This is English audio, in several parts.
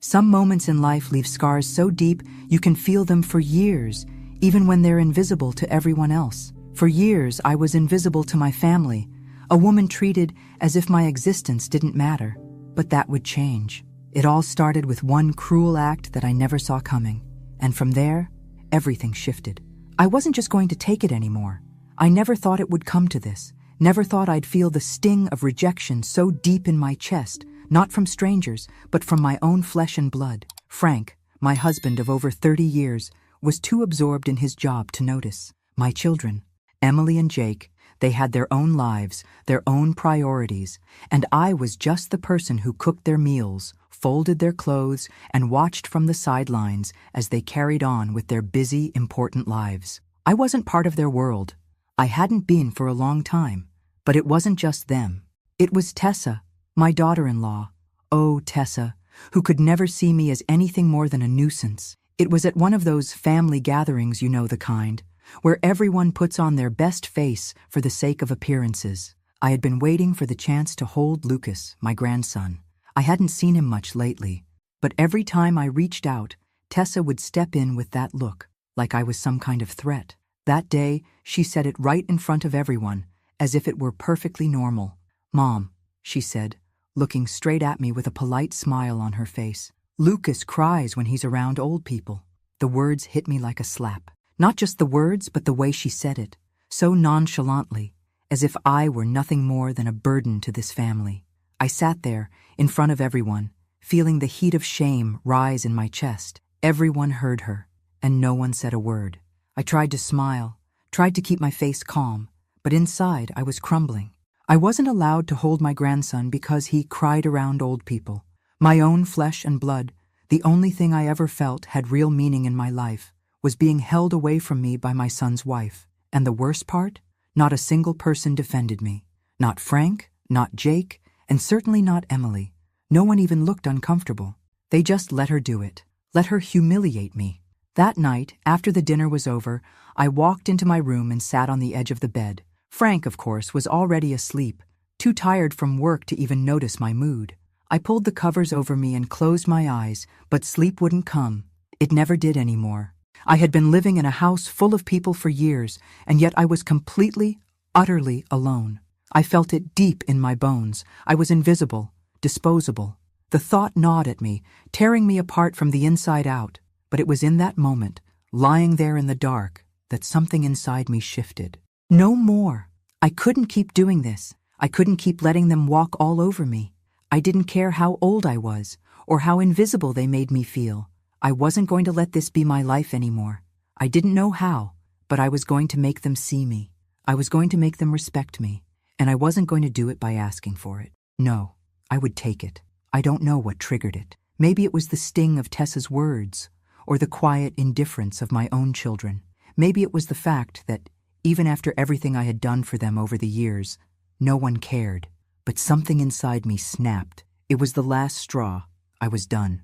Some moments in life leave scars so deep you can feel them for years, even when they're invisible to everyone else. For years, I was invisible to my family, a woman treated as if my existence didn't matter. But that would change. It all started with one cruel act that I never saw coming. And from there, everything shifted. I wasn't just going to take it anymore. I never thought it would come to this. Never thought I'd feel the sting of rejection so deep in my chest, not from strangers, but from my own flesh and blood. Frank, my husband of over 30 years, was too absorbed in his job to notice. My children, Emily and Jake, they had their own lives, their own priorities, and I was just the person who cooked their meals, folded their clothes, and watched from the sidelines as they carried on with their busy, important lives. I wasn't part of their world. I hadn't been for a long time. But it wasn't just them. It was Tessa, my daughter-in-law. Oh, Tessa, who could never see me as anything more than a nuisance. It was at one of those family gatherings, you know the kind, where everyone puts on their best face for the sake of appearances. I had been waiting for the chance to hold Lucas, my grandson. I hadn't seen him much lately, but every time I reached out, Tessa would step in with that look, like I was some kind of threat. That day, she said it right in front of everyone, as if it were perfectly normal. "Mom," she said, looking straight at me with a polite smile on her face. "Lucas cries when he's around old people." The words hit me like a slap. Not just the words, but the way she said it, so nonchalantly, as if I were nothing more than a burden to this family. I sat there, in front of everyone, feeling the heat of shame rise in my chest. Everyone heard her, and no one said a word. I tried to smile, tried to keep my face calm, but inside I was crumbling. I wasn't allowed to hold my grandson because he cried around old people. My own flesh and blood, the only thing I ever felt had real meaning in my life, was being held away from me by my son's wife. And the worst part? Not a single person defended me. Not Frank, not Jake, and certainly not Emily. No one even looked uncomfortable. They just let her do it. Let her humiliate me. That night, after the dinner was over, I walked into my room and sat on the edge of the bed. Frank, of course, was already asleep, too tired from work to even notice my mood. I pulled the covers over me and closed my eyes, but sleep wouldn't come. It never did anymore. I had been living in a house full of people for years, and yet I was completely, utterly alone. I felt it deep in my bones. I was invisible, disposable. The thought gnawed at me, tearing me apart from the inside out. But it was in that moment, lying there in the dark, that something inside me shifted. No more. I couldn't keep doing this. I couldn't keep letting them walk all over me. I didn't care how old I was, or how invisible they made me feel. I wasn't going to let this be my life anymore. I didn't know how, but I was going to make them see me. I was going to make them respect me, and I wasn't going to do it by asking for it. No, I would take it. I don't know what triggered it. Maybe it was the sting of Tessa's words, or the quiet indifference of my own children. Maybe it was the fact that, even after everything I had done for them over the years, no one cared. But something inside me snapped. It was the last straw. I was done.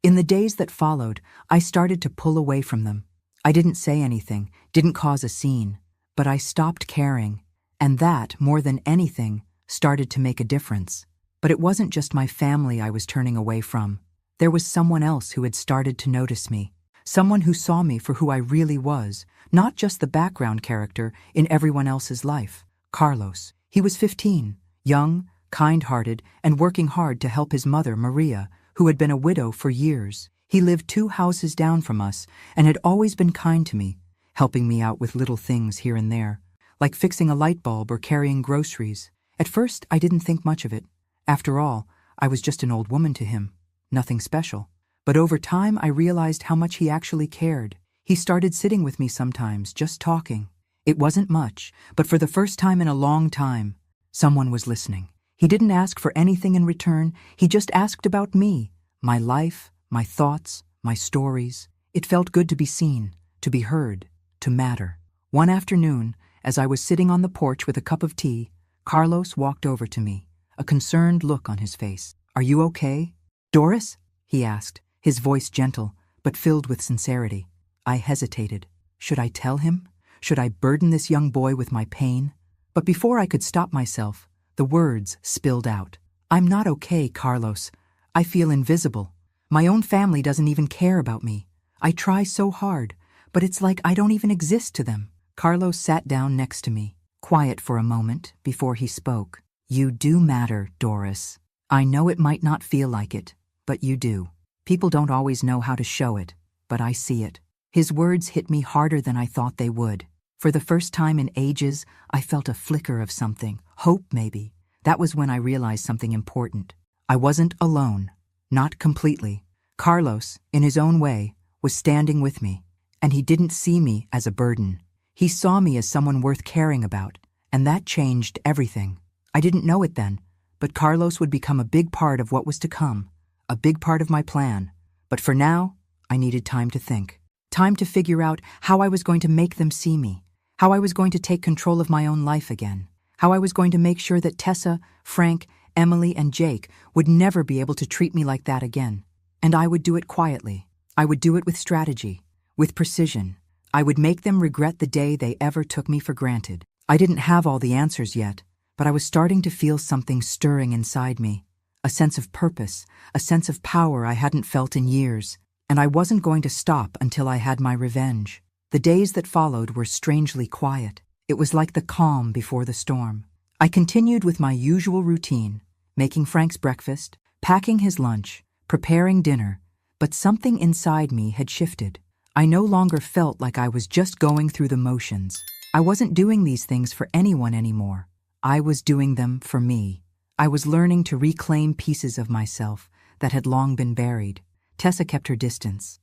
In the days that followed, I started to pull away from them. I didn't say anything, didn't cause a scene, but I stopped caring. And that, more than anything, started to make a difference. But it wasn't just my family I was turning away from. There was someone else who had started to notice me. Someone who saw me for who I really was, not just the background character in everyone else's life. Carlos. He was 15, young, kind-hearted, and working hard to help his mother, Maria, who had been a widow for years. He lived 2 houses down from us and had always been kind to me, helping me out with little things here and there, like fixing a light bulb or carrying groceries. At first, I didn't think much of it. After all, I was just an old woman to him. Nothing special. But over time, I realized how much he actually cared. He started sitting with me sometimes, just talking. It wasn't much, but for the first time in a long time, someone was listening. He didn't ask for anything in return. He just asked about me, my life, my thoughts, my stories. It felt good to be seen, to be heard, to matter. One afternoon, as I was sitting on the porch with a cup of tea, Carlos walked over to me, a concerned look on his face. "Are you okay?" "Doris?" he asked, his voice gentle, but filled with sincerity. I hesitated. Should I tell him? Should I burden this young boy with my pain? But before I could stop myself, the words spilled out. "I'm not okay, Carlos. I feel invisible. My own family doesn't even care about me. I try so hard, but it's like I don't even exist to them. Carlos sat down next to me, quiet for a moment before he spoke. You do matter, Doris. I know it might not feel like it, but you do. People don't always know how to show it, but I see it. His words hit me harder than I thought they would. For the first time in ages, I felt a flicker of something, hope maybe. That was when I realized something important. I wasn't alone, not completely. Carlos, in his own way, was standing with me, and he didn't see me as a burden. He saw me as someone worth caring about, and that changed everything. I didn't know it then, but Carlos would become a big part of what was to come, a big part of my plan. But for now, I needed time to think. Time to figure out how I was going to make them see me, how I was going to take control of my own life again, how I was going to make sure that Tessa, Frank, Emily, and Jake would never be able to treat me like that again. And I would do it quietly. I would do it with strategy, with precision. I would make them regret the day they ever took me for granted. I didn't have all the answers yet, but I was starting to feel something stirring inside me. A sense of purpose, a sense of power I hadn't felt in years. And I wasn't going to stop until I had my revenge. The days that followed were strangely quiet. It was like the calm before the storm. I continued with my usual routine, making Frank's breakfast, packing his lunch, preparing dinner, but something inside me had shifted. I no longer felt like I was just going through the motions. I wasn't doing these things for anyone anymore. I was doing them for me. I was learning to reclaim pieces of myself that had long been buried. Tessa kept her distance.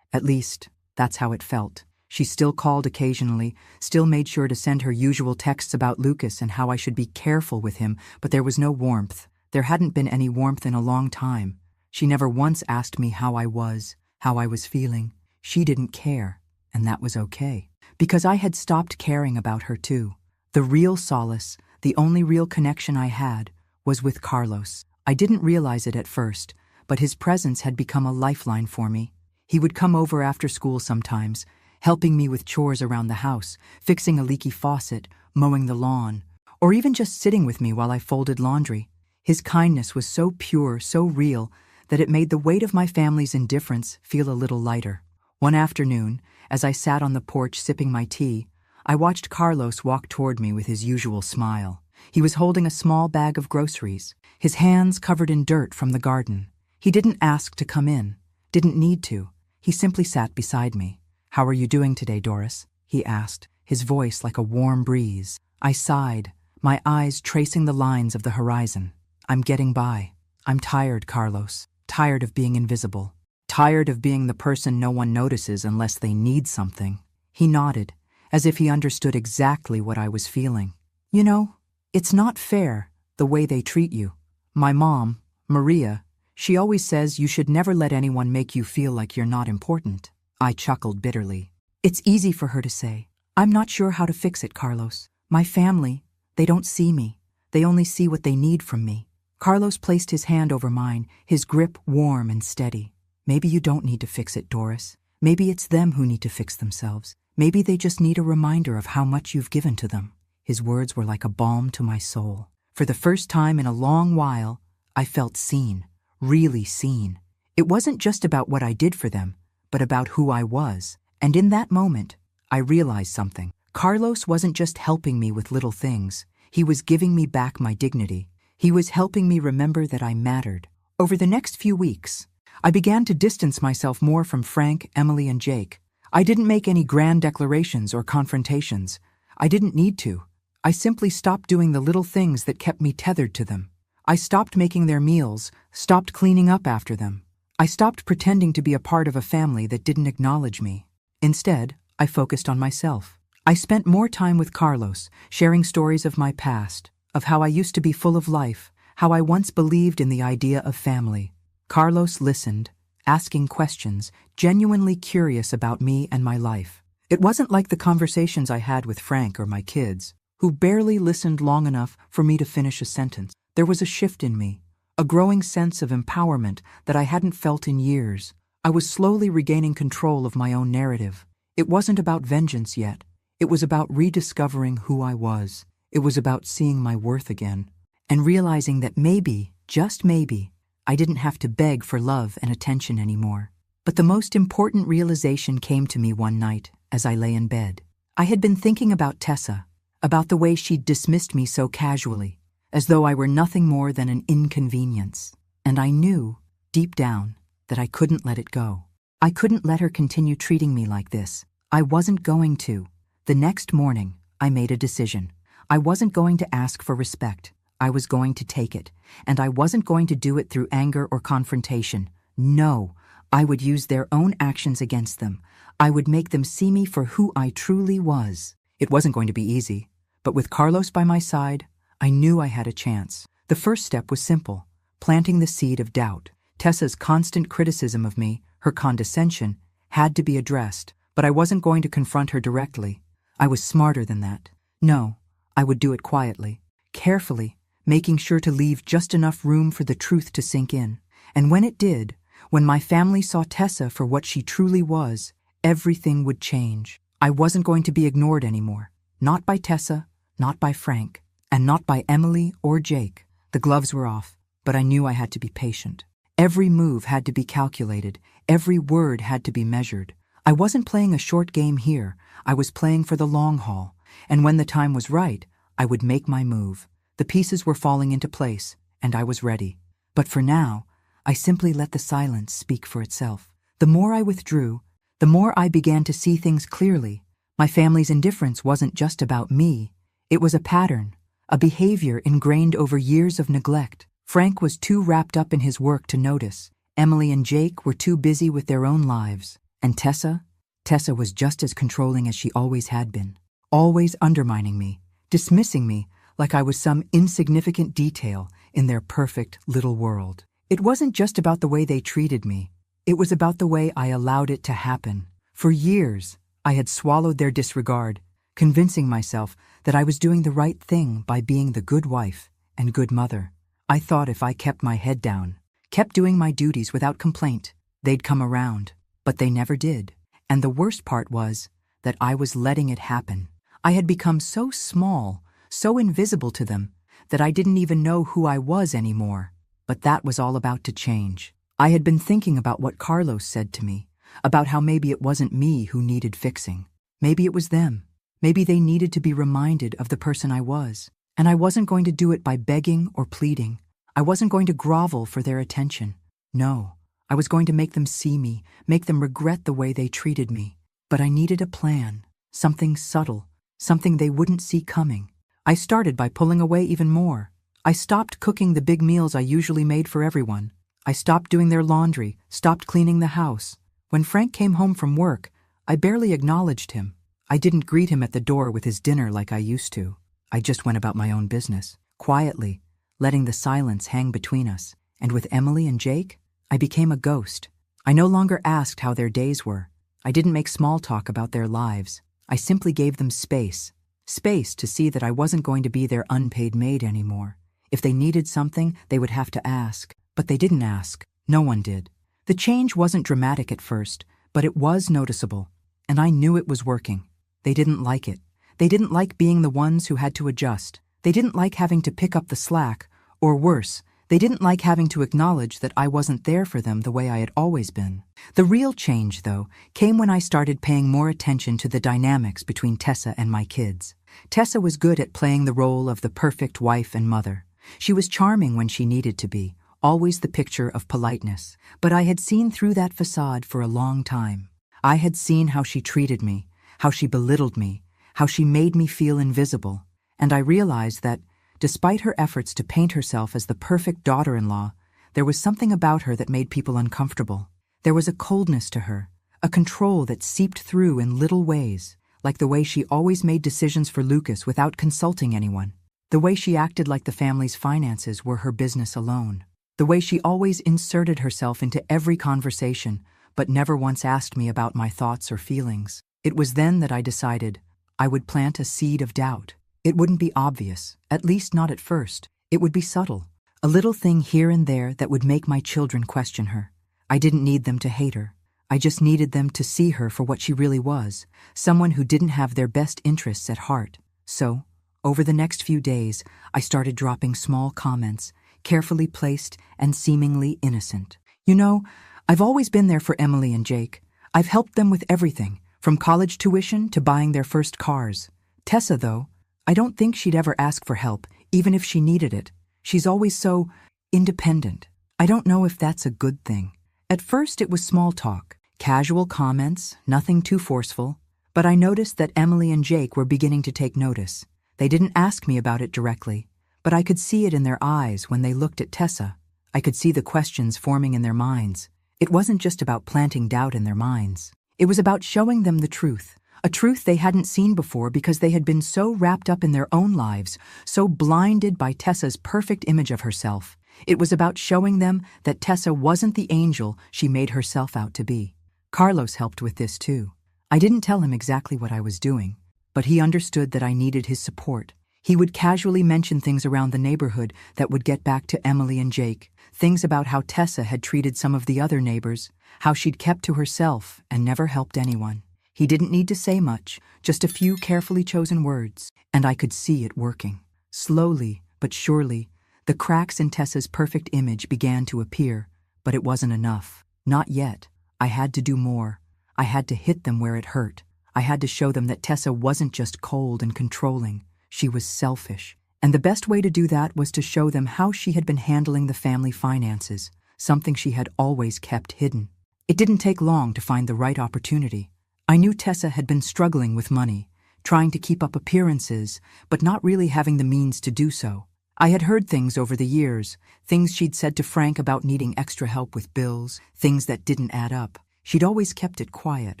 At least, that's how it felt. She still called occasionally, still made sure to send her usual texts about Lucas and how I should be careful with him, but there was no warmth. There hadn't been any warmth in a long time. She never once asked me how I was feeling. She didn't care, and that was okay. Because I had stopped caring about her too. The real solace, the only real connection I had, was with Carlos. I didn't realize it at first, but his presence had become a lifeline for me. He would come over after school sometimes, helping me with chores around the house, fixing a leaky faucet, mowing the lawn, or even just sitting with me while I folded laundry. His kindness was so pure, so real, that it made the weight of my family's indifference feel a little lighter. One afternoon, as I sat on the porch sipping my tea, I watched Carlos walk toward me with his usual smile. He was holding a small bag of groceries, his hands covered in dirt from the garden. He didn't ask to come in, didn't need to. He simply sat beside me. "How are you doing today, Doris?" he asked, his voice like a warm breeze. I sighed, my eyes tracing the lines of the horizon. "I'm getting by. I'm tired, Carlos. Tired of being invisible. Tired of being the person no one notices unless they need something." He nodded, as if he understood exactly what I was feeling. "You know, it's not fair, the way they treat you. My mom, Maria, she always says you should never let anyone make you feel like you're not important." I chuckled bitterly. "It's easy for her to say. I'm not sure how to fix it, Carlos. My family, they don't see me. They only see what they need from me." Carlos placed his hand over mine, his grip warm and steady. "Maybe you don't need to fix it, Doris. Maybe it's them who need to fix themselves. Maybe they just need a reminder of how much you've given to them." His words were like a balm to my soul. For the first time in a long while, I felt seen, really seen. It wasn't just about what I did for them, but about who I was. And in that moment, I realized something. Carlos wasn't just helping me with little things. He was giving me back my dignity. He was helping me remember that I mattered. Over the next few weeks, I began to distance myself more from Frank, Emily, and Jake. I didn't make any grand declarations or confrontations. I didn't need to. I simply stopped doing the little things that kept me tethered to them. I stopped making their meals, stopped cleaning up after them. I stopped pretending to be a part of a family that didn't acknowledge me. Instead, I focused on myself. I spent more time with Carlos, sharing stories of my past, of how I used to be full of life, how I once believed in the idea of family. Carlos listened, asking questions, genuinely curious about me and my life. It wasn't like the conversations I had with Frank or my kids, who barely listened long enough for me to finish a sentence. There was a shift in me, a growing sense of empowerment that I hadn't felt in years. I was slowly regaining control of my own narrative. It wasn't about vengeance yet. It was about rediscovering who I was. It was about seeing my worth again, and realizing that maybe, just maybe, I didn't have to beg for love and attention anymore. But the most important realization came to me one night as I lay in bed. I had been thinking about Tessa, about the way she'd dismissed me so casually, as though I were nothing more than an inconvenience. And I knew, deep down, that I couldn't let it go. I couldn't let her continue treating me like this. I wasn't going to. The next morning, I made a decision. I wasn't going to ask for respect. I was going to take it. And I wasn't going to do it through anger or confrontation. No, I would use their own actions against them. I would make them see me for who I truly was. It wasn't going to be easy, but with Carlos by my side, I knew I had a chance. The first step was simple, planting the seed of doubt. Tessa's constant criticism of me, her condescension, had to be addressed, but I wasn't going to confront her directly. I was smarter than that. No, I would do it quietly, carefully, making sure to leave just enough room for the truth to sink in. And when it did, when my family saw Tessa for what she truly was, everything would change. I wasn't going to be ignored anymore. Not by Tessa, not by Frank, and not by Emily or Jake. The gloves were off, but I knew I had to be patient. Every move had to be calculated. Every word had to be measured. I wasn't playing a short game here. I was playing for the long haul. And when the time was right, I would make my move. The pieces were falling into place, and I was ready. But for now, I simply let the silence speak for itself. The more I withdrew, the more I began to see things clearly. My family's indifference wasn't just about me. It was a pattern, a behavior ingrained over years of neglect. Frank was too wrapped up in his work to notice. Emily and Jake were too busy with their own lives. And Tessa was just as controlling as she always had been. Always undermining me, dismissing me like I was some insignificant detail in their perfect little world. It wasn't just about the way they treated me. It was about the way I allowed it to happen. For years, I had swallowed their disregard, convincing myself that I was doing the right thing by being the good wife and good mother. I thought if I kept my head down, kept doing my duties without complaint, they'd come around. But they never did. And the worst part was that I was letting it happen. I had become so small, so invisible to them, that I didn't even know who I was anymore. But that was all about to change. I had been thinking about what Carlos said to me, about how maybe it wasn't me who needed fixing. Maybe it was them. Maybe they needed to be reminded of the person I was. And I wasn't going to do it by begging or pleading. I wasn't going to grovel for their attention. No, I was going to make them see me, make them regret the way they treated me. But I needed a plan, something subtle, something they wouldn't see coming. I started by pulling away even more. I stopped cooking the big meals I usually made for everyone. I stopped doing their laundry, stopped cleaning the house. When Frank came home from work, I barely acknowledged him. I didn't greet him at the door with his dinner like I used to. I just went about my own business, quietly, letting the silence hang between us. And with Emily and Jake, I became a ghost. I no longer asked how their days were. I didn't make small talk about their lives. I simply gave them space. Space to see that I wasn't going to be their unpaid maid anymore. If they needed something, they would have to ask. But they didn't ask. No one did. The change wasn't dramatic at first, but it was noticeable. And I knew it was working. They didn't like it. They didn't like being the ones who had to adjust. They didn't like having to pick up the slack, or worse, they didn't like having to acknowledge that I wasn't there for them the way I had always been. The real change, though, came when I started paying more attention to the dynamics between Tessa and my kids. Tessa was good at playing the role of the perfect wife and mother. She was charming when she needed to be, always the picture of politeness. But I had seen through that facade for a long time. I had seen how she treated me, how she belittled me, how she made me feel invisible. And I realized that, despite her efforts to paint herself as the perfect daughter-in-law, there was something about her that made people uncomfortable. There was a coldness to her, a control that seeped through in little ways, like the way she always made decisions for Lucas without consulting anyone, the way she acted like the family's finances were her business alone, the way she always inserted herself into every conversation, but never once asked me about my thoughts or feelings. It was then that I decided I would plant a seed of doubt. It wouldn't be obvious, at least not at first. It would be subtle, a little thing here and there that would make my children question her. I didn't need them to hate her. I just needed them to see her for what she really was, someone who didn't have their best interests at heart. So, over the next few days, I started dropping small comments, carefully placed and seemingly innocent. You know, I've always been there for Emily and Jake. I've helped them with everything, from college tuition to buying their first cars. Tessa, though, I don't think she'd ever ask for help, even if she needed it. She's always so independent. I don't know if that's a good thing. At first it was small talk, casual comments, nothing too forceful. But I noticed that Emily and Jake were beginning to take notice. They didn't ask me about it directly, but I could see it in their eyes when they looked at Tessa. I could see the questions forming in their minds. It wasn't just about planting doubt in their minds. It was about showing them the truth, a truth they hadn't seen before because they had been so wrapped up in their own lives, so blinded by Tessa's perfect image of herself. It was about showing them that Tessa wasn't the angel she made herself out to be. Carlos helped with this too. I didn't tell him exactly what I was doing, but he understood that I needed his support. He would casually mention things around the neighborhood that would get back to Emily and Jake, things about how Tessa had treated some of the other neighbors, how she'd kept to herself and never helped anyone. He didn't need to say much, just a few carefully chosen words, and I could see it working. Slowly, but surely, the cracks in Tessa's perfect image began to appear, but it wasn't enough. Not yet. I had to do more. I had to hit them where it hurt. I had to show them that Tessa wasn't just cold and controlling. She was selfish. And the best way to do that was to show them how she had been handling the family finances, something she had always kept hidden. It didn't take long to find the right opportunity. I knew Tessa had been struggling with money, trying to keep up appearances, but not really having the means to do so. I had heard things over the years, things she'd said to Frank about needing extra help with bills, things that didn't add up. She'd always kept it quiet,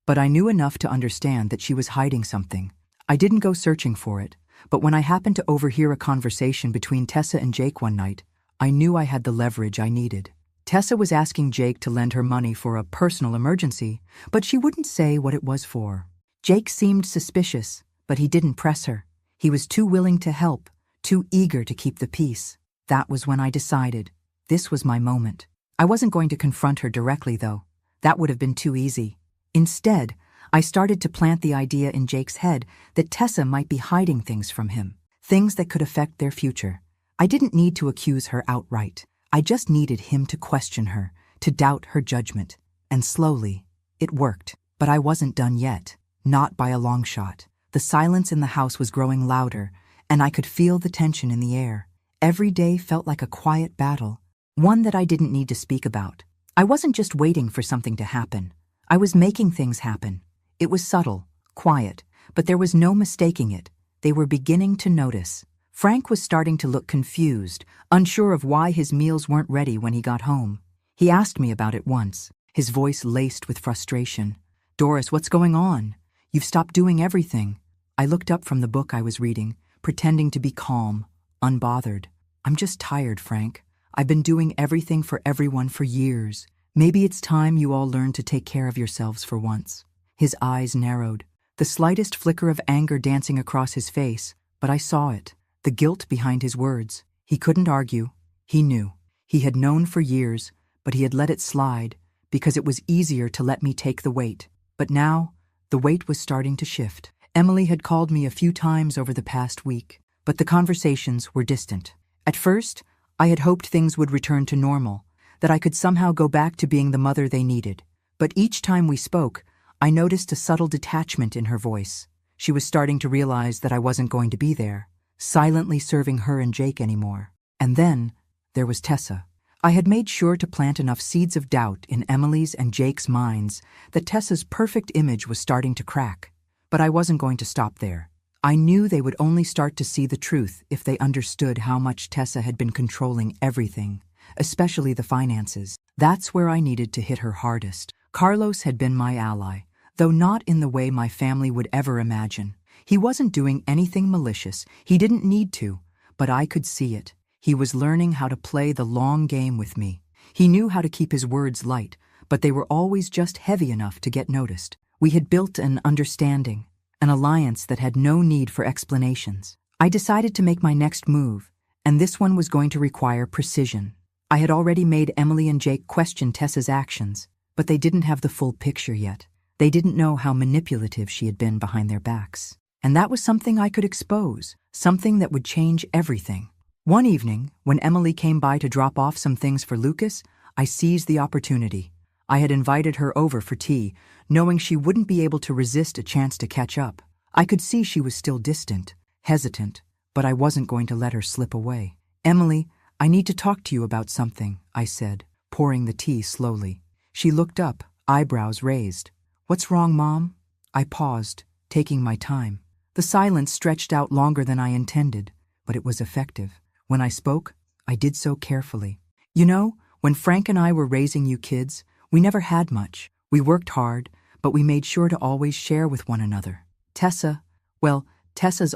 but I knew enough to understand that she was hiding something. I didn't go searching for it, but when I happened to overhear a conversation between Tessa and Jake one night, I knew I had the leverage I needed. Tessa was asking Jake to lend her money for a personal emergency, but she wouldn't say what it was for. Jake seemed suspicious, but he didn't press her. He was too willing to help, too eager to keep the peace. That was when I decided. This was my moment. I wasn't going to confront her directly, though. That would have been too easy. Instead, I started to plant the idea in Jake's head that Tessa might be hiding things from him, things that could affect their future. I didn't need to accuse her outright. I just needed him to question her, to doubt her judgment. And slowly, it worked. But I wasn't done yet. Not by a long shot. The silence in the house was growing louder, and I could feel the tension in the air. Every day felt like a quiet battle, one that I didn't need to speak about. I wasn't just waiting for something to happen. I was making things happen. It was subtle, quiet, but there was no mistaking it. They were beginning to notice. Frank was starting to look confused, unsure of why his meals weren't ready when he got home. He asked me about it once, his voice laced with frustration. "Doris, what's going on? You've stopped doing everything." I looked up from the book I was reading, pretending to be calm, unbothered. "I'm just tired, Frank. I've been doing everything for everyone for years. Maybe it's time you all learn to take care of yourselves for once." His eyes narrowed, the slightest flicker of anger dancing across his face, but I saw it, the guilt behind his words. He couldn't argue. He knew. He had known for years, but he had let it slide because it was easier to let me take the weight. But now, the weight was starting to shift. Emily had called me a few times over the past week, but the conversations were distant. At first, I had hoped things would return to normal, that I could somehow go back to being the mother they needed. But each time we spoke, I noticed a subtle detachment in her voice. She was starting to realize that I wasn't going to be there, silently serving her and Jake anymore. And then, there was Tessa. I had made sure to plant enough seeds of doubt in Emily's and Jake's minds that Tessa's perfect image was starting to crack. But I wasn't going to stop there. I knew they would only start to see the truth if they understood how much Tessa had been controlling everything, especially the finances. That's where I needed to hit her hardest. Carlos had been my ally, though not in the way my family would ever imagine. He wasn't doing anything malicious. He didn't need to, but I could see it. He was learning how to play the long game with me. He knew how to keep his words light, but they were always just heavy enough to get noticed. We had built an understanding, an alliance that had no need for explanations. I decided to make my next move, and this one was going to require precision. I had already made Emily and Jake question Tessa's actions, but they didn't have the full picture yet. They didn't know how manipulative she had been behind their backs. And that was something I could expose, something that would change everything. One evening, when Emily came by to drop off some things for Lucas, I seized the opportunity. I had invited her over for tea, knowing she wouldn't be able to resist a chance to catch up. I could see she was still distant, hesitant, but I wasn't going to let her slip away. "Emily, I need to talk to you about something," I said, pouring the tea slowly. She looked up, eyebrows raised. "What's wrong, Mom?" I paused, taking my time. The silence stretched out longer than I intended, but it was effective. When I spoke, I did so carefully. "You know, when Frank and I were raising you kids, we never had much. We worked hard, but we made sure to always share with one another. Tessa's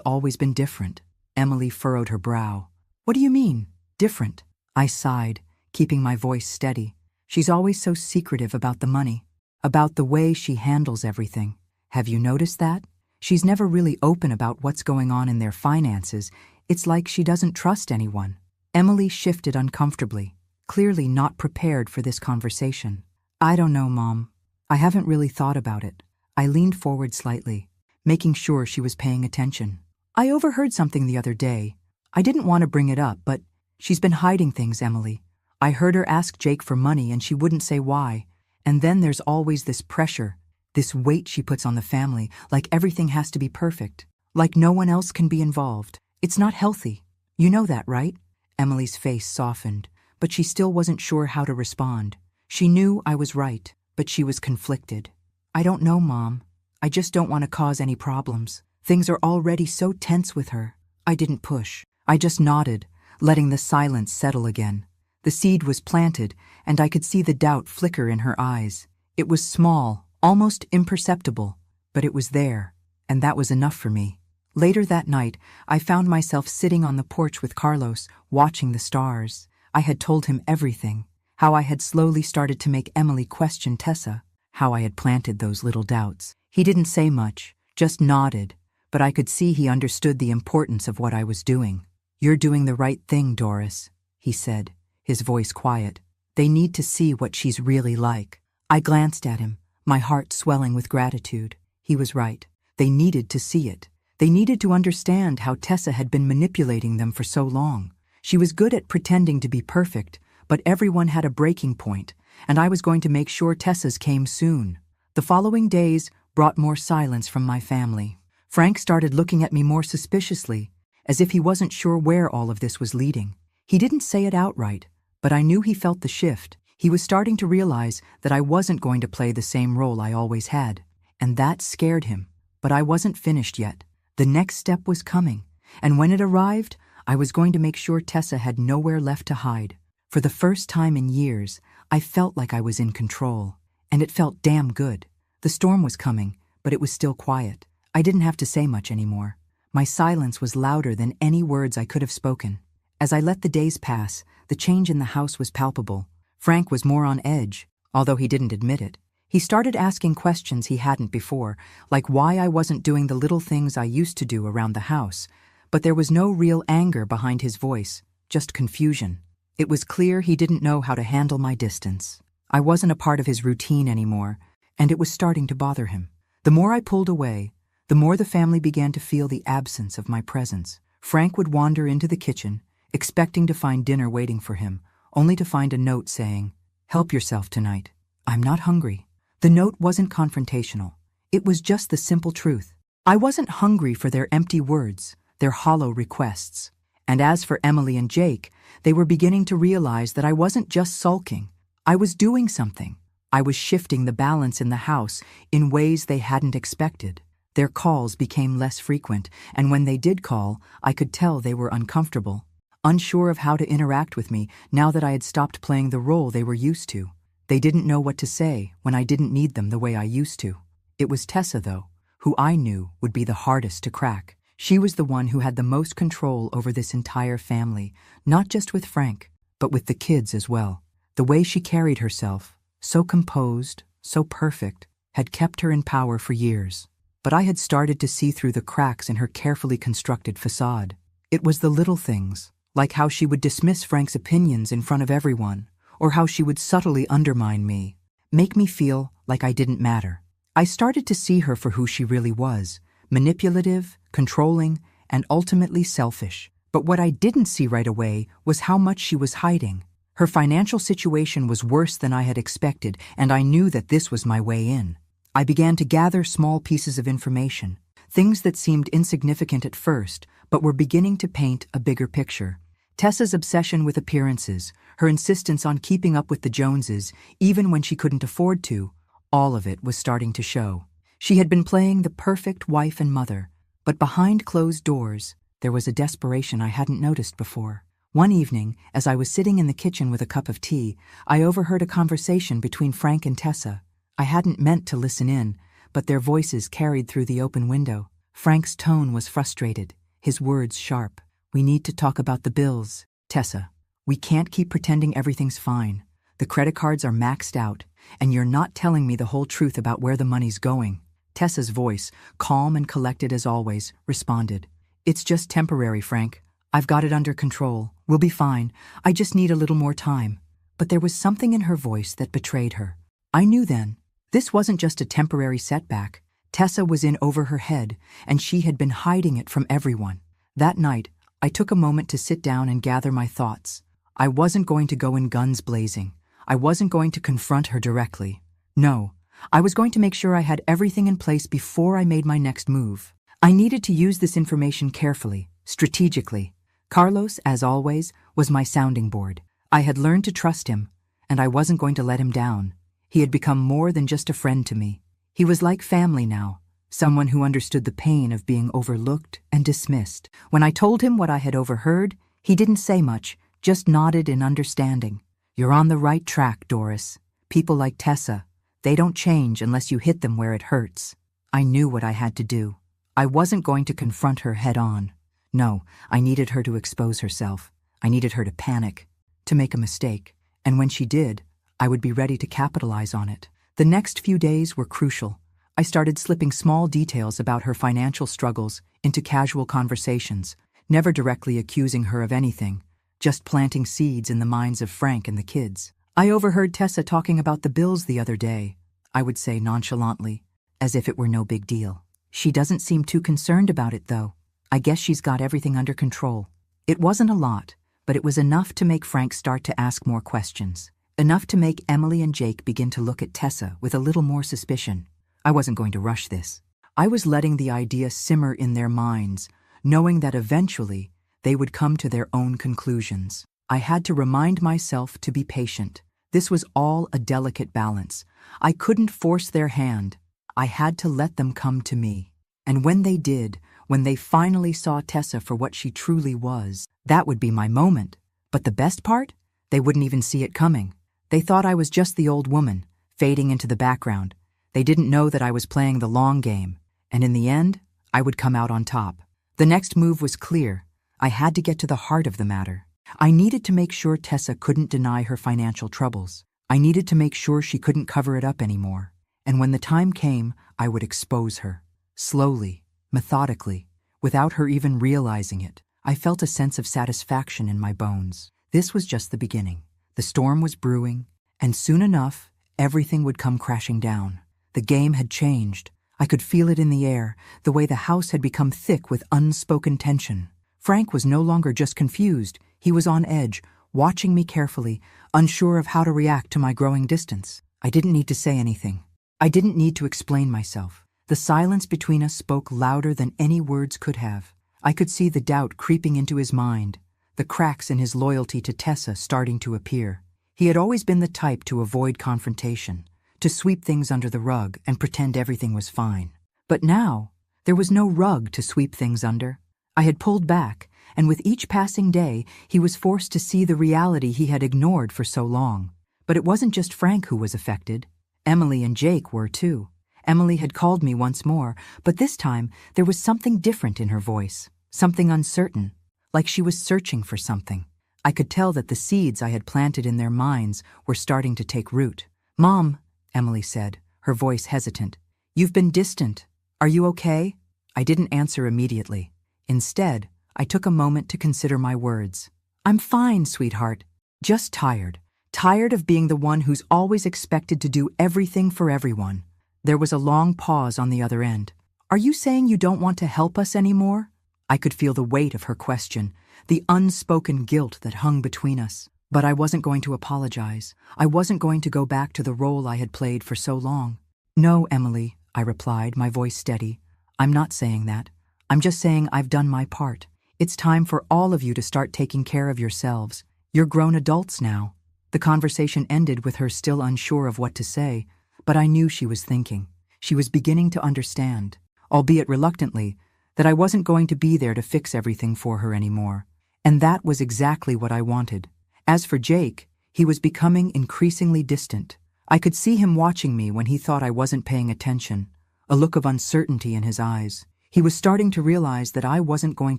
always been different." Emily furrowed her brow. "What do you mean, different?" I sighed, keeping my voice steady. "She's always so secretive about the money, about the way she handles everything. Have you noticed that? She's never really open about what's going on in their finances. It's like she doesn't trust anyone." Emily shifted uncomfortably, clearly not prepared for this conversation. "I don't know, Mom. I haven't really thought about it." I leaned forward slightly, making sure she was paying attention. "I overheard something the other day. I didn't want to bring it up, but she's been hiding things, Emily. I heard her ask Jake for money and she wouldn't say why. And then there's always this pressure, this weight she puts on the family, like everything has to be perfect, like no one else can be involved. It's not healthy. You know that, right?" Emily's face softened, but she still wasn't sure how to respond. She knew I was right, but she was conflicted. "I don't know, Mom. I just don't want to cause any problems. Things are already so tense with her." I didn't push. I just nodded, letting the silence settle again. The seed was planted, and I could see the doubt flicker in her eyes. It was small, almost imperceptible, but it was there, and that was enough for me. Later that night, I found myself sitting on the porch with Carlos, watching the stars. I had told him everything, how I had slowly started to make Emily question Tessa, how I had planted those little doubts. He didn't say much, just nodded, but I could see he understood the importance of what I was doing. "You're doing the right thing, Doris," he said, his voice quiet. "They need to see what she's really like." I glanced at him, my heart swelling with gratitude. He was right. They needed to see it. They needed to understand how Tessa had been manipulating them for so long. She was good at pretending to be perfect, but everyone had a breaking point, and I was going to make sure Tessa's came soon. The following days brought more silence from my family. Frank started looking at me more suspiciously, as if he wasn't sure where all of this was leading. He didn't say it outright, but I knew he felt the shift. He was starting to realize that I wasn't going to play the same role I always had, and that scared him. But I wasn't finished yet. The next step was coming, and when it arrived, I was going to make sure Tessa had nowhere left to hide. For the first time in years, I felt like I was in control, and it felt damn good. The storm was coming, but it was still quiet. I didn't have to say much anymore. My silence was louder than any words I could have spoken. As I let the days pass, the change in the house was palpable. Frank was more on edge, although he didn't admit it. He started asking questions he hadn't before, like why I wasn't doing the little things I used to do around the house. But there was no real anger behind his voice, just confusion. It was clear he didn't know how to handle my distance. I wasn't a part of his routine anymore, and it was starting to bother him. The more I pulled away, the more the family began to feel the absence of my presence. Frank would wander into the kitchen, expecting to find dinner waiting for him, only to find a note saying, "Help yourself tonight. I'm not hungry." The note wasn't confrontational. It was just the simple truth. I wasn't hungry for their empty words, their hollow requests. And as for Emily and Jake, they were beginning to realize that I wasn't just sulking. I was doing something. I was shifting the balance in the house in ways they hadn't expected. Their calls became less frequent, and when they did call, I could tell they were uncomfortable, unsure of how to interact with me now that I had stopped playing the role they were used to. They didn't know what to say when I didn't need them the way I used to. It was Tessa, though, who I knew would be the hardest to crack. She was the one who had the most control over this entire family, not just with Frank, but with the kids as well. The way she carried herself, so composed, so perfect, had kept her in power for years. But I had started to see through the cracks in her carefully constructed facade. It was the little things, like how she would dismiss Frank's opinions in front of everyone, or how she would subtly undermine me, make me feel like I didn't matter. I started to see her for who she really was, manipulative, controlling, and ultimately selfish. But what I didn't see right away was how much she was hiding. Her financial situation was worse than I had expected, and I knew that this was my way in. I began to gather small pieces of information, things that seemed insignificant at first, but were beginning to paint a bigger picture. Tessa's obsession with appearances, her insistence on keeping up with the Joneses, even when she couldn't afford to, all of it was starting to show. She had been playing the perfect wife and mother, but behind closed doors, there was a desperation I hadn't noticed before. One evening, as I was sitting in the kitchen with a cup of tea, I overheard a conversation between Frank and Tessa. I hadn't meant to listen in, but their voices carried through the open window. Frank's tone was frustrated, his words sharp. "We need to talk about the bills, Tessa. We can't keep pretending everything's fine. The credit cards are maxed out, and you're not telling me the whole truth about where the money's going." Tessa's voice, calm and collected as always, responded. "It's just temporary, Frank. I've got it under control. We'll be fine. I just need a little more time." But there was something in her voice that betrayed her. I knew then. This wasn't just a temporary setback. Tessa was in over her head, and she had been hiding it from everyone. That night, I took a moment to sit down and gather my thoughts. I wasn't going to go in guns blazing. I wasn't going to confront her directly. No, I was going to make sure I had everything in place before I made my next move. I needed to use this information carefully, strategically. Carlos, as always, was my sounding board. I had learned to trust him, and I wasn't going to let him down. He had become more than just a friend to me. He was like family now, someone who understood the pain of being overlooked and dismissed. When I told him what I had overheard, he didn't say much, just nodded in understanding. "You're on the right track, Doris. People like Tessa, they don't change unless you hit them where it hurts." I knew what I had to do. I wasn't going to confront her head on. No, I needed her to expose herself. I needed her to panic, to make a mistake. And when she did, I would be ready to capitalize on it. The next few days were crucial. I started slipping small details about her financial struggles into casual conversations, never directly accusing her of anything, just planting seeds in the minds of Frank and the kids. I overheard Tessa talking about the bills the other day, I would say nonchalantly, as if it were no big deal. "She doesn't seem too concerned about it, though. I guess she's got everything under control." It wasn't a lot, but it was enough to make Frank start to ask more questions. Enough to make Emily and Jake begin to look at Tessa with a little more suspicion. I wasn't going to rush this. I was letting the idea simmer in their minds, knowing that eventually they would come to their own conclusions. I had to remind myself to be patient. This was all a delicate balance. I couldn't force their hand. I had to let them come to me. And when they did, when they finally saw Tessa for what she truly was, that would be my moment. But the best part? They wouldn't even see it coming. They thought I was just the old woman, fading into the background. They didn't know that I was playing the long game, and in the end, I would come out on top. The next move was clear. I had to get to the heart of the matter. I needed to make sure Tessa couldn't deny her financial troubles. I needed to make sure she couldn't cover it up anymore. And when the time came, I would expose her. Slowly, methodically, without her even realizing it. I felt a sense of satisfaction in my bones. This was just the beginning. The storm was brewing, and soon enough, everything would come crashing down. The game had changed. I could feel it in the air, the way the house had become thick with unspoken tension. Frank was no longer just confused. He was on edge, watching me carefully, unsure of how to react to my growing distance. I didn't need to say anything. I didn't need to explain myself. The silence between us spoke louder than any words could have. I could see the doubt creeping into his mind, the cracks in his loyalty to Tessa starting to appear. He had always been the type to avoid confrontation, to sweep things under the rug and pretend everything was fine. But now, there was no rug to sweep things under. I had pulled back, and with each passing day, he was forced to see the reality he had ignored for so long. But it wasn't just Frank who was affected. Emily and Jake were too. Emily had called me once more, but this time there was something different in her voice, something uncertain, like she was searching for something. I could tell that the seeds I had planted in their minds were starting to take root. "Mom," Emily said, her voice hesitant, "you've been distant. Are you okay?" I didn't answer immediately. Instead, I took a moment to consider my words. "I'm fine, sweetheart. Just tired. Tired of being the one who's always expected to do everything for everyone." There was a long pause on the other end. "Are you saying you don't want to help us anymore?" I could feel the weight of her question, the unspoken guilt that hung between us. But I wasn't going to apologize. I wasn't going to go back to the role I had played for so long. "No, Emily," I replied, my voice steady. "I'm not saying that. I'm just saying I've done my part. It's time for all of you to start taking care of yourselves. You're grown adults now." The conversation ended with her still unsure of what to say, but I knew she was thinking. She was beginning to understand, albeit reluctantly, that I wasn't going to be there to fix everything for her anymore. And that was exactly what I wanted. As for Jake, he was becoming increasingly distant. I could see him watching me when he thought I wasn't paying attention, a look of uncertainty in his eyes. He was starting to realize that I wasn't going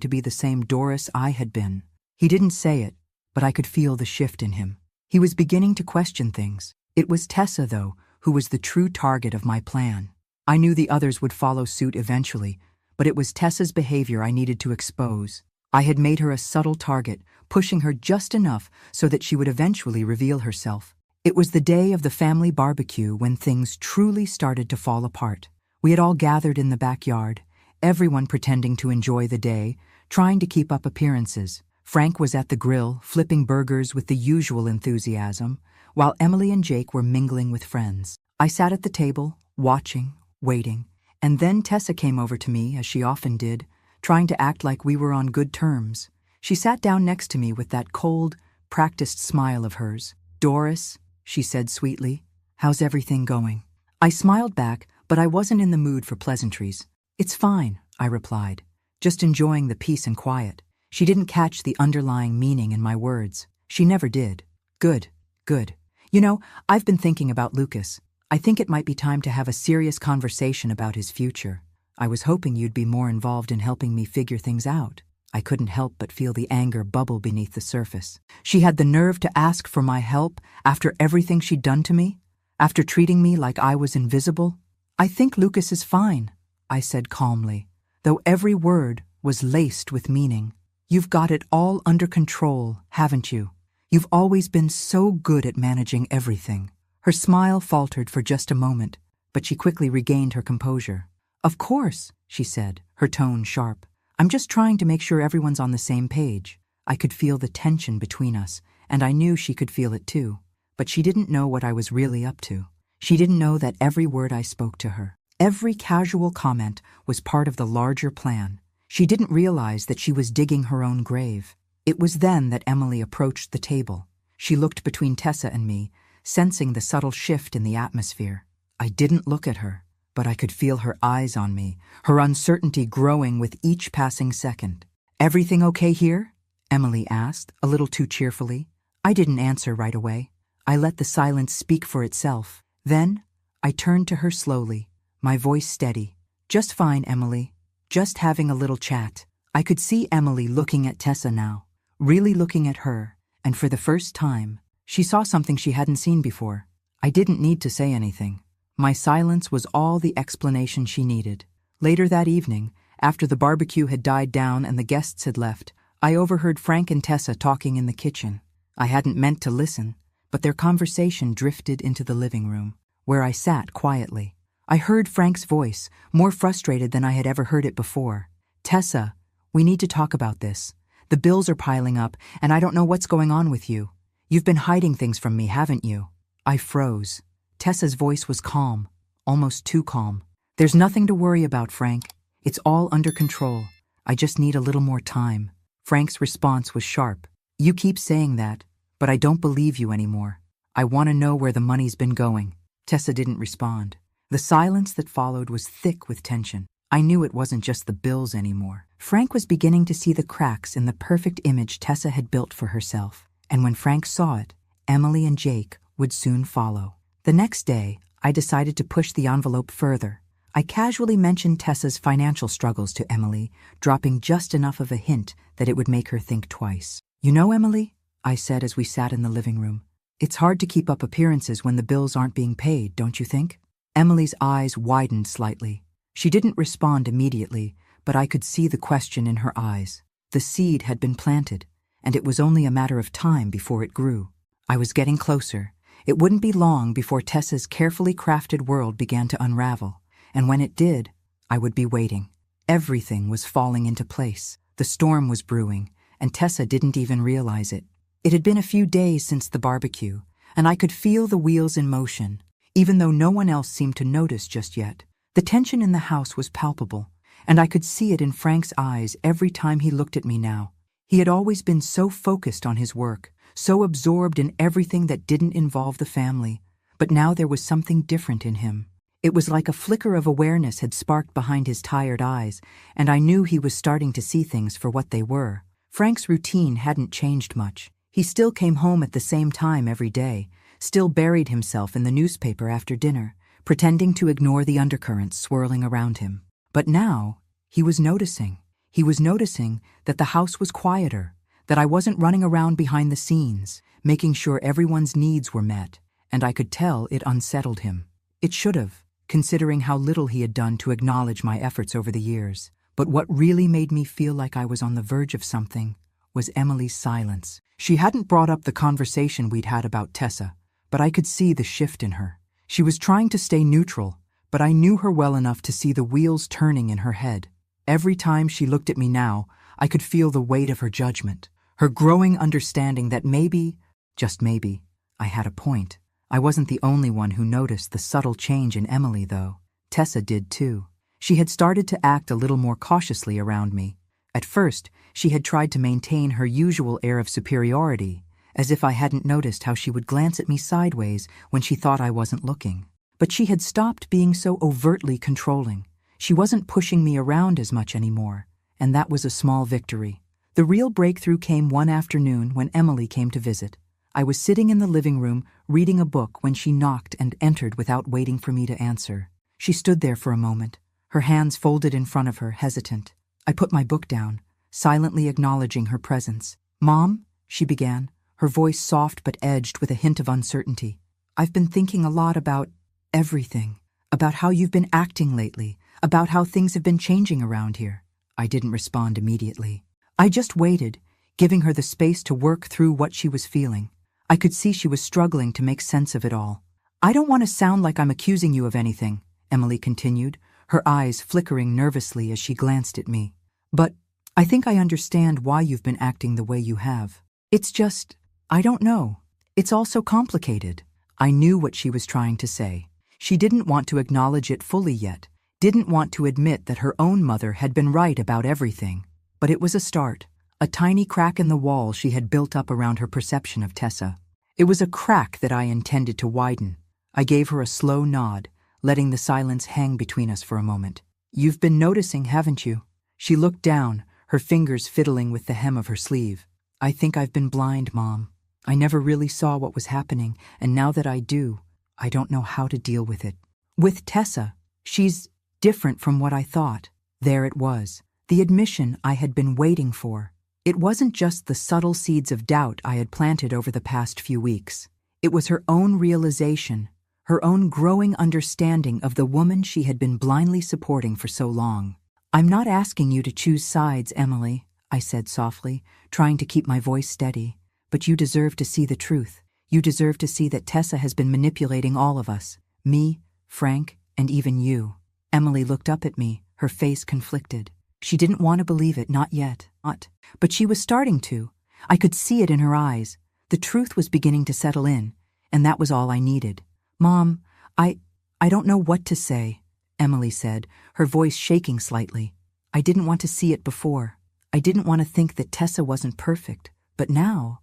to be the same Doris I had been. He didn't say it, but I could feel the shift in him. He was beginning to question things. It was Tessa, though, who was the true target of my plan. I knew the others would follow suit eventually, but it was Tessa's behavior I needed to expose. I had made her a subtle target, pushing her just enough so that she would eventually reveal herself. It was the day of the family barbecue when things truly started to fall apart. We had all gathered in the backyard, everyone pretending to enjoy the day, trying to keep up appearances. Frank was at the grill, flipping burgers with the usual enthusiasm, while Emily and Jake were mingling with friends. I sat at the table, watching, waiting, and then Tessa came over to me, as she often did, trying to act like we were on good terms. She sat down next to me with that cold, practiced smile of hers. "Doris," she said sweetly, "how's everything going?" I smiled back, but I wasn't in the mood for pleasantries. "It's fine," I replied, just enjoying the peace and quiet. She didn't catch the underlying meaning in my words. She never did. "Good, good. You know, I've been thinking about Lucas. I think it might be time to have a serious conversation about his future. I was hoping you'd be more involved in helping me figure things out." I couldn't help but feel the anger bubble beneath the surface. She had the nerve to ask for my help after everything she'd done to me, after treating me like I was invisible. "I think Lucas is fine," I said calmly, though every word was laced with meaning. "You've got it all under control, haven't you? You've always been so good at managing everything." Her smile faltered for just a moment, but she quickly regained her composure. "Of course," she said, her tone sharp. "I'm just trying to make sure everyone's on the same page." I could feel the tension between us, and I knew she could feel it too. But she didn't know what I was really up to. She didn't know that every word I spoke to her, every casual comment, was part of the larger plan. She didn't realize that she was digging her own grave. It was then that Emily approached the table. She looked between Tessa and me, sensing the subtle shift in the atmosphere. I didn't look at her, but I could feel her eyes on me, her uncertainty growing with each passing second. "Everything okay here?" Emily asked, a little too cheerfully. I didn't answer right away. I let the silence speak for itself. Then, I turned to her slowly, my voice steady. "Just fine, Emily. Just having a little chat." I could see Emily looking at Tessa now, really looking at her, and for the first time, she saw something she hadn't seen before. I didn't need to say anything. My silence was all the explanation she needed. Later that evening, after the barbecue had died down and the guests had left, I overheard Frank and Tessa talking in the kitchen. I hadn't meant to listen, but their conversation drifted into the living room, where I sat quietly. I heard Frank's voice, more frustrated than I had ever heard it before. "Tessa, we need to talk about this. The bills are piling up, and I don't know what's going on with you. You've been hiding things from me, haven't you?" I froze. Tessa's voice was calm, almost too calm. "There's nothing to worry about, Frank. It's all under control. I just need a little more time." Frank's response was sharp. "You keep saying that, but I don't believe you anymore. I want to know where the money's been going." Tessa didn't respond. The silence that followed was thick with tension. I knew it wasn't just the bills anymore. Frank was beginning to see the cracks in the perfect image Tessa had built for herself. And when Frank saw it, Emily and Jake would soon follow. The next day, I decided to push the envelope further. I casually mentioned Tessa's financial struggles to Emily, dropping just enough of a hint that it would make her think twice. "You know, Emily," I said as we sat in the living room, "it's hard to keep up appearances when the bills aren't being paid, don't you think?" Emily's eyes widened slightly. She didn't respond immediately, but I could see the question in her eyes. The seed had been planted, and it was only a matter of time before it grew. I was getting closer. It wouldn't be long before Tessa's carefully crafted world began to unravel, and when it did, I would be waiting. Everything was falling into place. The storm was brewing, and Tessa didn't even realize it. It had been a few days since the barbecue, and I could feel the wheels in motion, even though no one else seemed to notice just yet. The tension in the house was palpable, and I could see it in Frank's eyes every time he looked at me now. He had always been so focused on his work, so absorbed in everything that didn't involve the family, but now there was something different in him. It was like a flicker of awareness had sparked behind his tired eyes, and I knew he was starting to see things for what they were. Frank's routine hadn't changed much. He still came home at the same time every day, still buried himself in the newspaper after dinner, pretending to ignore the undercurrents swirling around him. But now, he was noticing. He was noticing that the house was quieter, that I wasn't running around behind the scenes, making sure everyone's needs were met, and I could tell it unsettled him. It should have, considering how little he had done to acknowledge my efforts over the years. But what really made me feel like I was on the verge of something was Emily's silence. She hadn't brought up the conversation we'd had about Tessa, but I could see the shift in her. She was trying to stay neutral, but I knew her well enough to see the wheels turning in her head. Every time she looked at me now, I could feel the weight of her judgment, her growing understanding that maybe, just maybe, I had a point. I wasn't the only one who noticed the subtle change in Emily, though. Tessa did too. She had started to act a little more cautiously around me. At first, she had tried to maintain her usual air of superiority, as if I hadn't noticed how she would glance at me sideways when she thought I wasn't looking. But she had stopped being so overtly controlling. She wasn't pushing me around as much anymore, and that was a small victory. The real breakthrough came one afternoon when Emily came to visit. I was sitting in the living room reading a book when she knocked and entered without waiting for me to answer. She stood there for a moment, her hands folded in front of her, hesitant. I put my book down, silently acknowledging her presence. "Mom," she began, her voice soft but edged with a hint of uncertainty. "I've been thinking a lot about everything, about how you've been acting lately, about how things have been changing around here." I didn't respond immediately. I just waited, giving her the space to work through what she was feeling. I could see she was struggling to make sense of it all. "I don't want to sound like I'm accusing you of anything," Emily continued, her eyes flickering nervously as she glanced at me. "But I think I understand why you've been acting the way you have. It's just, I don't know. It's all so complicated." I knew what she was trying to say. She didn't want to acknowledge it fully yet, didn't want to admit that her own mother had been right about everything. But it was a start, a tiny crack in the wall she had built up around her perception of Tessa. It was a crack that I intended to widen. I gave her a slow nod, letting the silence hang between us for a moment. "You've been noticing, haven't you?" She looked down, her fingers fiddling with the hem of her sleeve. "I think I've been blind, Mom. I never really saw what was happening, and now that I do, I don't know how to deal with it. With Tessa, she's different from what I thought." There it was, the admission I had been waiting for. It wasn't just the subtle seeds of doubt I had planted over the past few weeks. It was her own realization, her own growing understanding of the woman she had been blindly supporting for so long. "I'm not asking you to choose sides, Emily," I said softly, trying to keep my voice steady. "But you deserve to see the truth. You deserve to see that Tessa has been manipulating all of us. Me, Frank, and even you." Emily looked up at me, her face conflicted. She didn't want to believe it, not yet. But she was starting to. I could see it in her eyes. The truth was beginning to settle in, and that was all I needed. "Mom, I don't know what to say," Emily said, her voice shaking slightly. "I didn't want to see it before. I didn't want to think that Tessa wasn't perfect. But now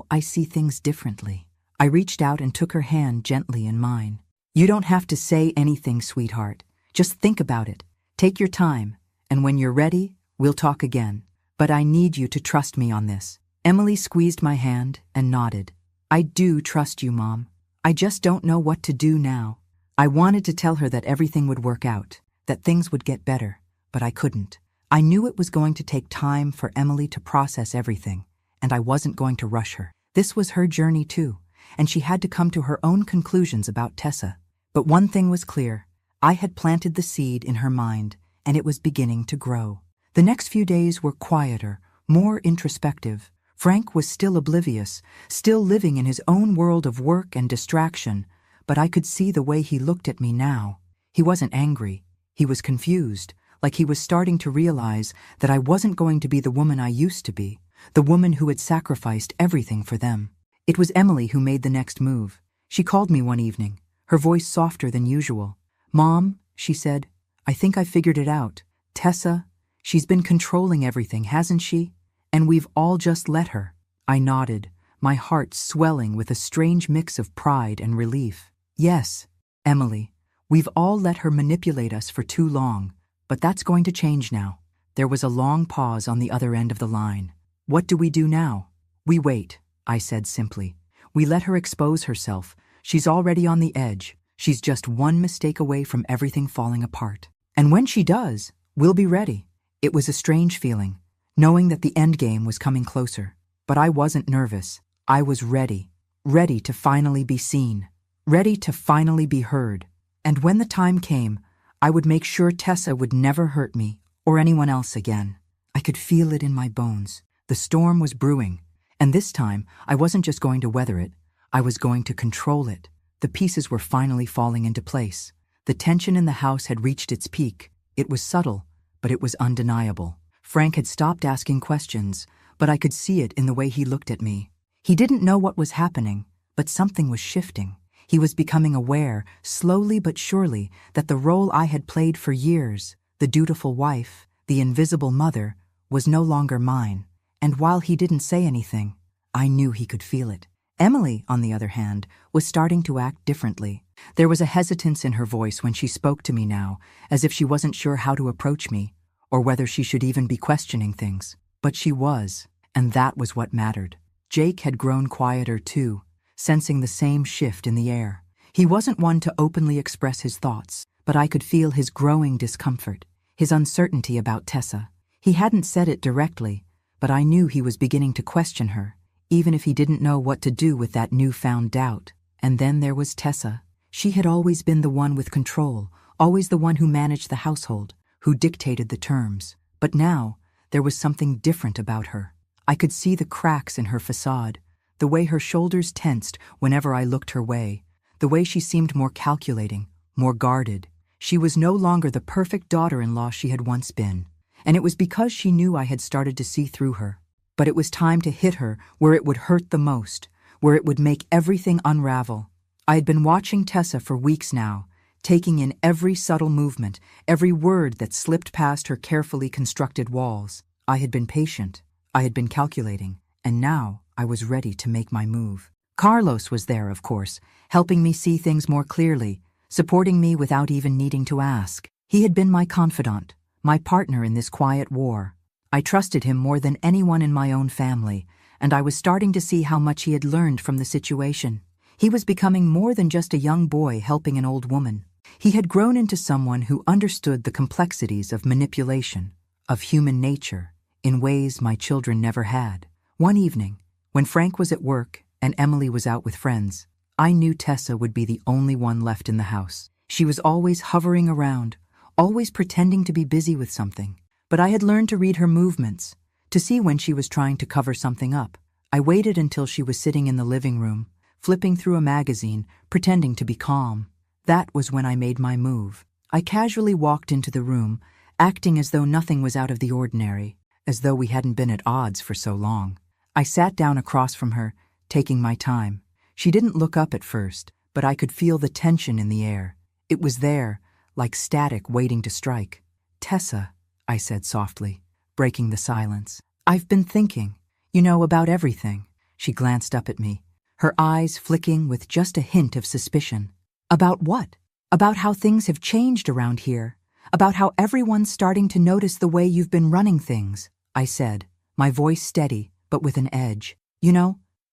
I see things differently." I reached out and took her hand gently in mine. "You don't have to say anything, sweetheart. Just think about it. Take your time, and when you're ready, we'll talk again. But I need you to trust me on this." Emily squeezed my hand and nodded. "I do trust you, Mom. I just don't know what to do now." I wanted to tell her that everything would work out, that things would get better, but I couldn't. I knew it was going to take time for Emily to process everything, and I wasn't going to rush her. This was her journey too, and she had to come to her own conclusions about Tessa. But one thing was clear. I had planted the seed in her mind, and it was beginning to grow. The next few days were quieter, more introspective. Frank was still oblivious, still living in his own world of work and distraction, but I could see the way he looked at me now. He wasn't angry. He was confused, like he was starting to realize that I wasn't going to be the woman I used to be. the woman who had sacrificed everything for them. It was Emily who made the next move. She called me one evening, her voice softer than usual. "Mom," she said, "I think I figured it out. Tessa, she's been controlling everything, hasn't she? And we've all just let her." I nodded, my heart swelling with a strange mix of pride and relief. "Yes, Emily, we've all let her manipulate us for too long, but that's going to change now." There was a long pause on the other end of the line. "What do we do now?" "We wait," I said simply. "We let her expose herself. She's already on the edge. She's just one mistake away from everything falling apart. And when she does, we'll be ready." It was a strange feeling, knowing that the endgame was coming closer. But I wasn't nervous. I was ready. Ready to finally be seen. Ready to finally be heard. And when the time came, I would make sure Tessa would never hurt me or anyone else again. I could feel it in my bones. The storm was brewing. And this time, I wasn't just going to weather it, I was going to control it. The pieces were finally falling into place. The tension in the house had reached its peak. It was subtle, but it was undeniable. Frank had stopped asking questions, but I could see it in the way he looked at me. He didn't know what was happening, but something was shifting. He was becoming aware, slowly but surely, that the role I had played for years, the dutiful wife, the invisible mother, was no longer mine. And while he didn't say anything, I knew he could feel it. Emily, on the other hand, was starting to act differently. There was a hesitance in her voice when she spoke to me now, as if she wasn't sure how to approach me, or whether she should even be questioning things. But she was, and that was what mattered. Jake had grown quieter too, sensing the same shift in the air. He wasn't one to openly express his thoughts, but I could feel his growing discomfort, his uncertainty about Tessa. He hadn't said it directly, but I knew he was beginning to question her, even if he didn't know what to do with that newfound doubt. And then there was Tessa. She had always been the one with control, always the one who managed the household, who dictated the terms. But now, there was something different about her. I could see the cracks in her facade, the way her shoulders tensed whenever I looked her way, the way she seemed more calculating, more guarded. She was no longer the perfect daughter-in-law she had once been. And it was because she knew I had started to see through her. But it was time to hit her where it would hurt the most, where it would make everything unravel. I had been watching Tessa for weeks now, taking in every subtle movement, every word that slipped past her carefully constructed walls. I had been patient, I had been calculating, and now I was ready to make my move. Carlos was there, of course, helping me see things more clearly, supporting me without even needing to ask. He had been my confidant, my partner in this quiet war. I trusted him more than anyone in my own family, and I was starting to see how much he had learned from the situation. He was becoming more than just a young boy helping an old woman. He had grown into someone who understood the complexities of manipulation, of human nature, in ways my children never had. One evening, when Frank was at work and Emily was out with friends, I knew Tessa would be the only one left in the house. She was always hovering around, always pretending to be busy with something. But I had learned to read her movements, to see when she was trying to cover something up. I waited until she was sitting in the living room, flipping through a magazine, pretending to be calm. That was when I made my move. I casually walked into the room, acting as though nothing was out of the ordinary, as though we hadn't been at odds for so long. I sat down across from her, taking my time. She didn't look up at first, but I could feel the tension in the air. It was there, like static waiting to strike. "Tessa," I said softly, breaking the silence. "I've been thinking, about everything." She glanced up at me, her eyes flicking with just a hint of suspicion. "About what?" "About how things have changed around here. About how everyone's starting to notice the way you've been running things," I said, my voice steady, but with an edge.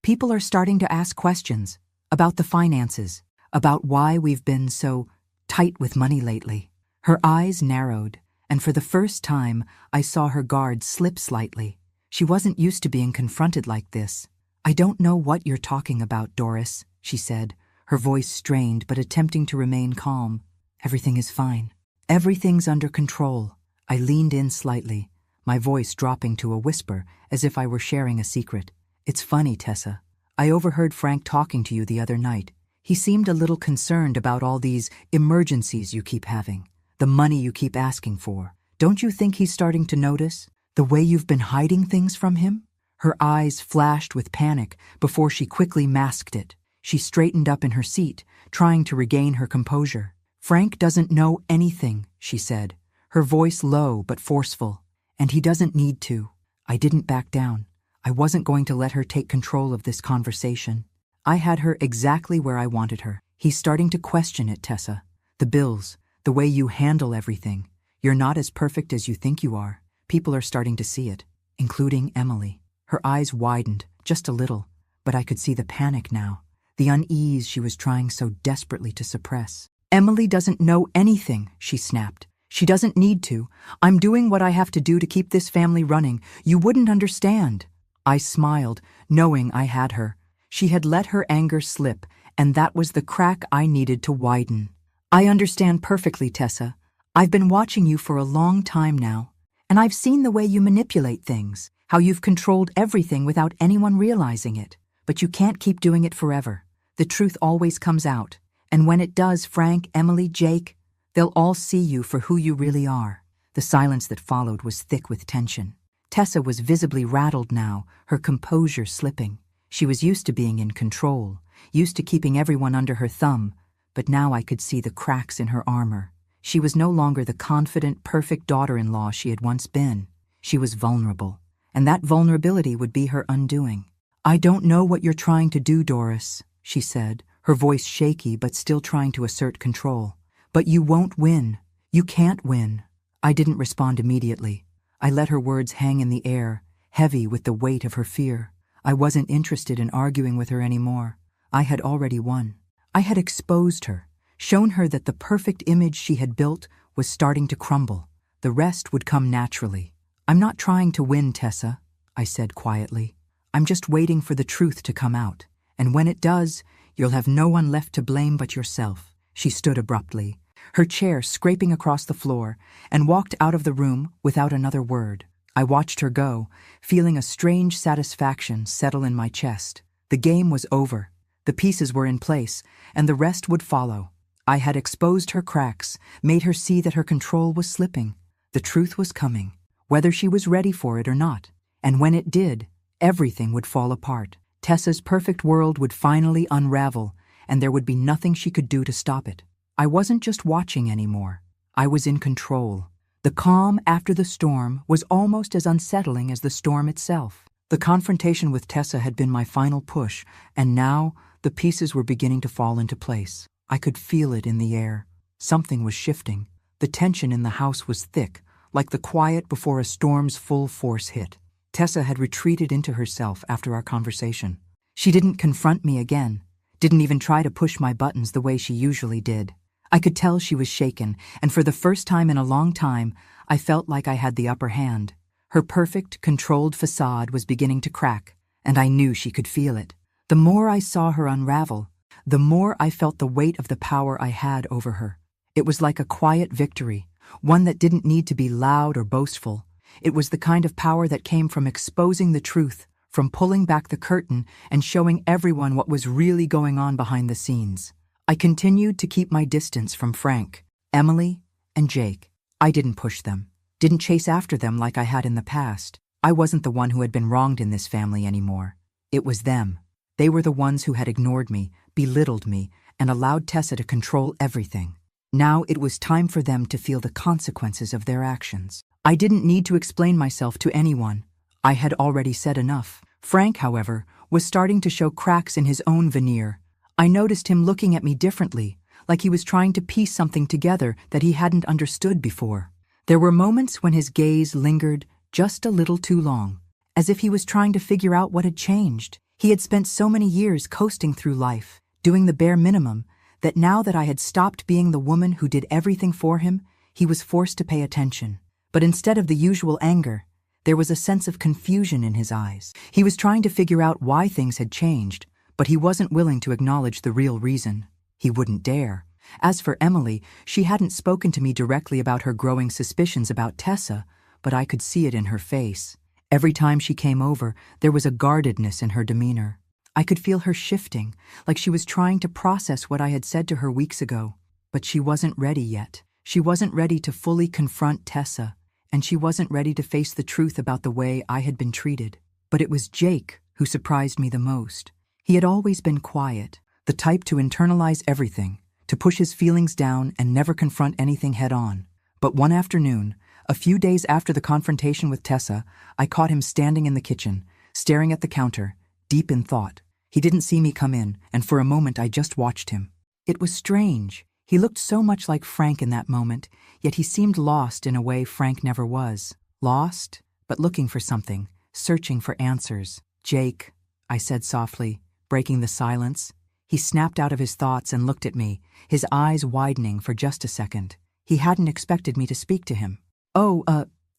People are starting to ask questions about the finances, about why we've been so tight with money lately." Her eyes narrowed, and for the first time, I saw her guard slip slightly. She wasn't used to being confronted like this. "I don't know what you're talking about, Doris," she said, her voice strained but attempting to remain calm. "Everything is fine. Everything's under control." I leaned in slightly, my voice dropping to a whisper as if I were sharing a secret. "It's funny, Tessa. I overheard Frank talking to you the other night. He seemed a little concerned about all these emergencies you keep having, the money you keep asking for. Don't you think he's starting to notice the way you've been hiding things from him?" Her eyes flashed with panic before she quickly masked it. She straightened up in her seat, trying to regain her composure. "Frank doesn't know anything," she said, her voice low but forceful. "And he doesn't need to." I didn't back down. I wasn't going to let her take control of this conversation. I had her exactly where I wanted her. "He's starting to question it, Tessa. The bills, the way you handle everything. You're not as perfect as you think you are. People are starting to see it, including Emily." Her eyes widened, just a little, but I could see the panic now, the unease she was trying so desperately to suppress. "Emily doesn't know anything," she snapped. "She doesn't need to. I'm doing what I have to do to keep this family running. You wouldn't understand." I smiled, knowing I had her. She had let her anger slip, and that was the crack I needed to widen. "I understand perfectly, Tessa. I've been watching you for a long time now, and I've seen the way you manipulate things, how you've controlled everything without anyone realizing it. But you can't keep doing it forever. The truth always comes out, and when it does, Frank, Emily, Jake, they'll all see you for who you really are." The silence that followed was thick with tension. Tessa was visibly rattled now, her composure slipping. She was used to being in control, used to keeping everyone under her thumb, but now I could see the cracks in her armor. She was no longer the confident, perfect daughter-in-law she had once been. She was vulnerable, and that vulnerability would be her undoing. "I don't know what you're trying to do, Doris," she said, her voice shaky but still trying to assert control. "But you won't win. You can't win." I didn't respond immediately. I let her words hang in the air, heavy with the weight of her fear. I wasn't interested in arguing with her anymore. I had already won. I had exposed her, shown her that the perfect image she had built was starting to crumble. The rest would come naturally. "I'm not trying to win, Tessa," I said quietly. "I'm just waiting for the truth to come out. And when it does, you'll have no one left to blame but yourself." She stood abruptly, her chair scraping across the floor, and walked out of the room without another word. I watched her go, feeling a strange satisfaction settle in my chest. The game was over. The pieces were in place, and the rest would follow. I had exposed her cracks, made her see that her control was slipping. The truth was coming, whether she was ready for it or not. And when it did, everything would fall apart. Tessa's perfect world would finally unravel, and there would be nothing she could do to stop it. I wasn't just watching anymore. I was in control. The calm after the storm was almost as unsettling as the storm itself. The confrontation with Tessa had been my final push, and now the pieces were beginning to fall into place. I could feel it in the air. Something was shifting. The tension in the house was thick, like the quiet before a storm's full force hit. Tessa had retreated into herself after our conversation. She didn't confront me again, didn't even try to push my buttons the way she usually did. I could tell she was shaken, and for the first time in a long time, I felt like I had the upper hand. Her perfect, controlled facade was beginning to crack, and I knew she could feel it. The more I saw her unravel, the more I felt the weight of the power I had over her. It was like a quiet victory, one that didn't need to be loud or boastful. It was the kind of power that came from exposing the truth, from pulling back the curtain and showing everyone what was really going on behind the scenes. I continued to keep my distance from Frank, Emily, and Jake. I didn't push them, didn't chase after them like I had in the past. I wasn't the one who had been wronged in this family anymore. It was them. They were the ones who had ignored me, belittled me, and allowed Tessa to control everything. Now it was time for them to feel the consequences of their actions. I didn't need to explain myself to anyone. I had already said enough. Frank, however, was starting to show cracks in his own veneer. I noticed him looking at me differently, like he was trying to piece something together that he hadn't understood before. There were moments when his gaze lingered just a little too long, as if he was trying to figure out what had changed. He had spent so many years coasting through life, doing the bare minimum, that now that I had stopped being the woman who did everything for him, he was forced to pay attention. But instead of the usual anger, there was a sense of confusion in his eyes. He was trying to figure out why things had changed, but he wasn't willing to acknowledge the real reason. He wouldn't dare. As for Emily, she hadn't spoken to me directly about her growing suspicions about Tessa, but I could see it in her face. Every time she came over, there was a guardedness in her demeanor. I could feel her shifting, like she was trying to process what I had said to her weeks ago. But she wasn't ready yet. She wasn't ready to fully confront Tessa, and she wasn't ready to face the truth about the way I had been treated. But it was Jake who surprised me the most. He had always been quiet, the type to internalize everything, to push his feelings down and never confront anything head-on. But one afternoon, a few days after the confrontation with Tessa, I caught him standing in the kitchen, staring at the counter, deep in thought. He didn't see me come in, and for a moment I just watched him. It was strange. He looked so much like Frank in that moment, yet he seemed lost in a way Frank never was. Lost, but looking for something, searching for answers. "Jake," I said softly, breaking the silence. He snapped out of his thoughts and looked at me, his eyes widening for just a second. He hadn't expected me to speak to him.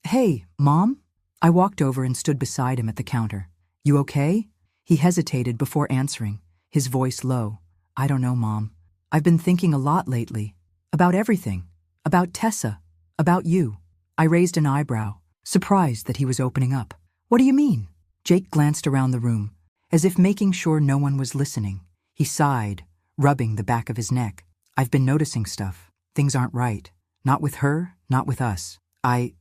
Hey, Mom?" I walked over and stood beside him at the counter. "You okay?" He hesitated before answering, his voice low. "I don't know, Mom. I've been thinking a lot lately. About everything. About Tessa. About you." I raised an eyebrow, surprised that he was opening up. "What do you mean?" Jake glanced around the room, as if making sure no one was listening. He sighed, rubbing the back of his neck. "I've been noticing stuff. Things aren't right. Not with her, not with us. I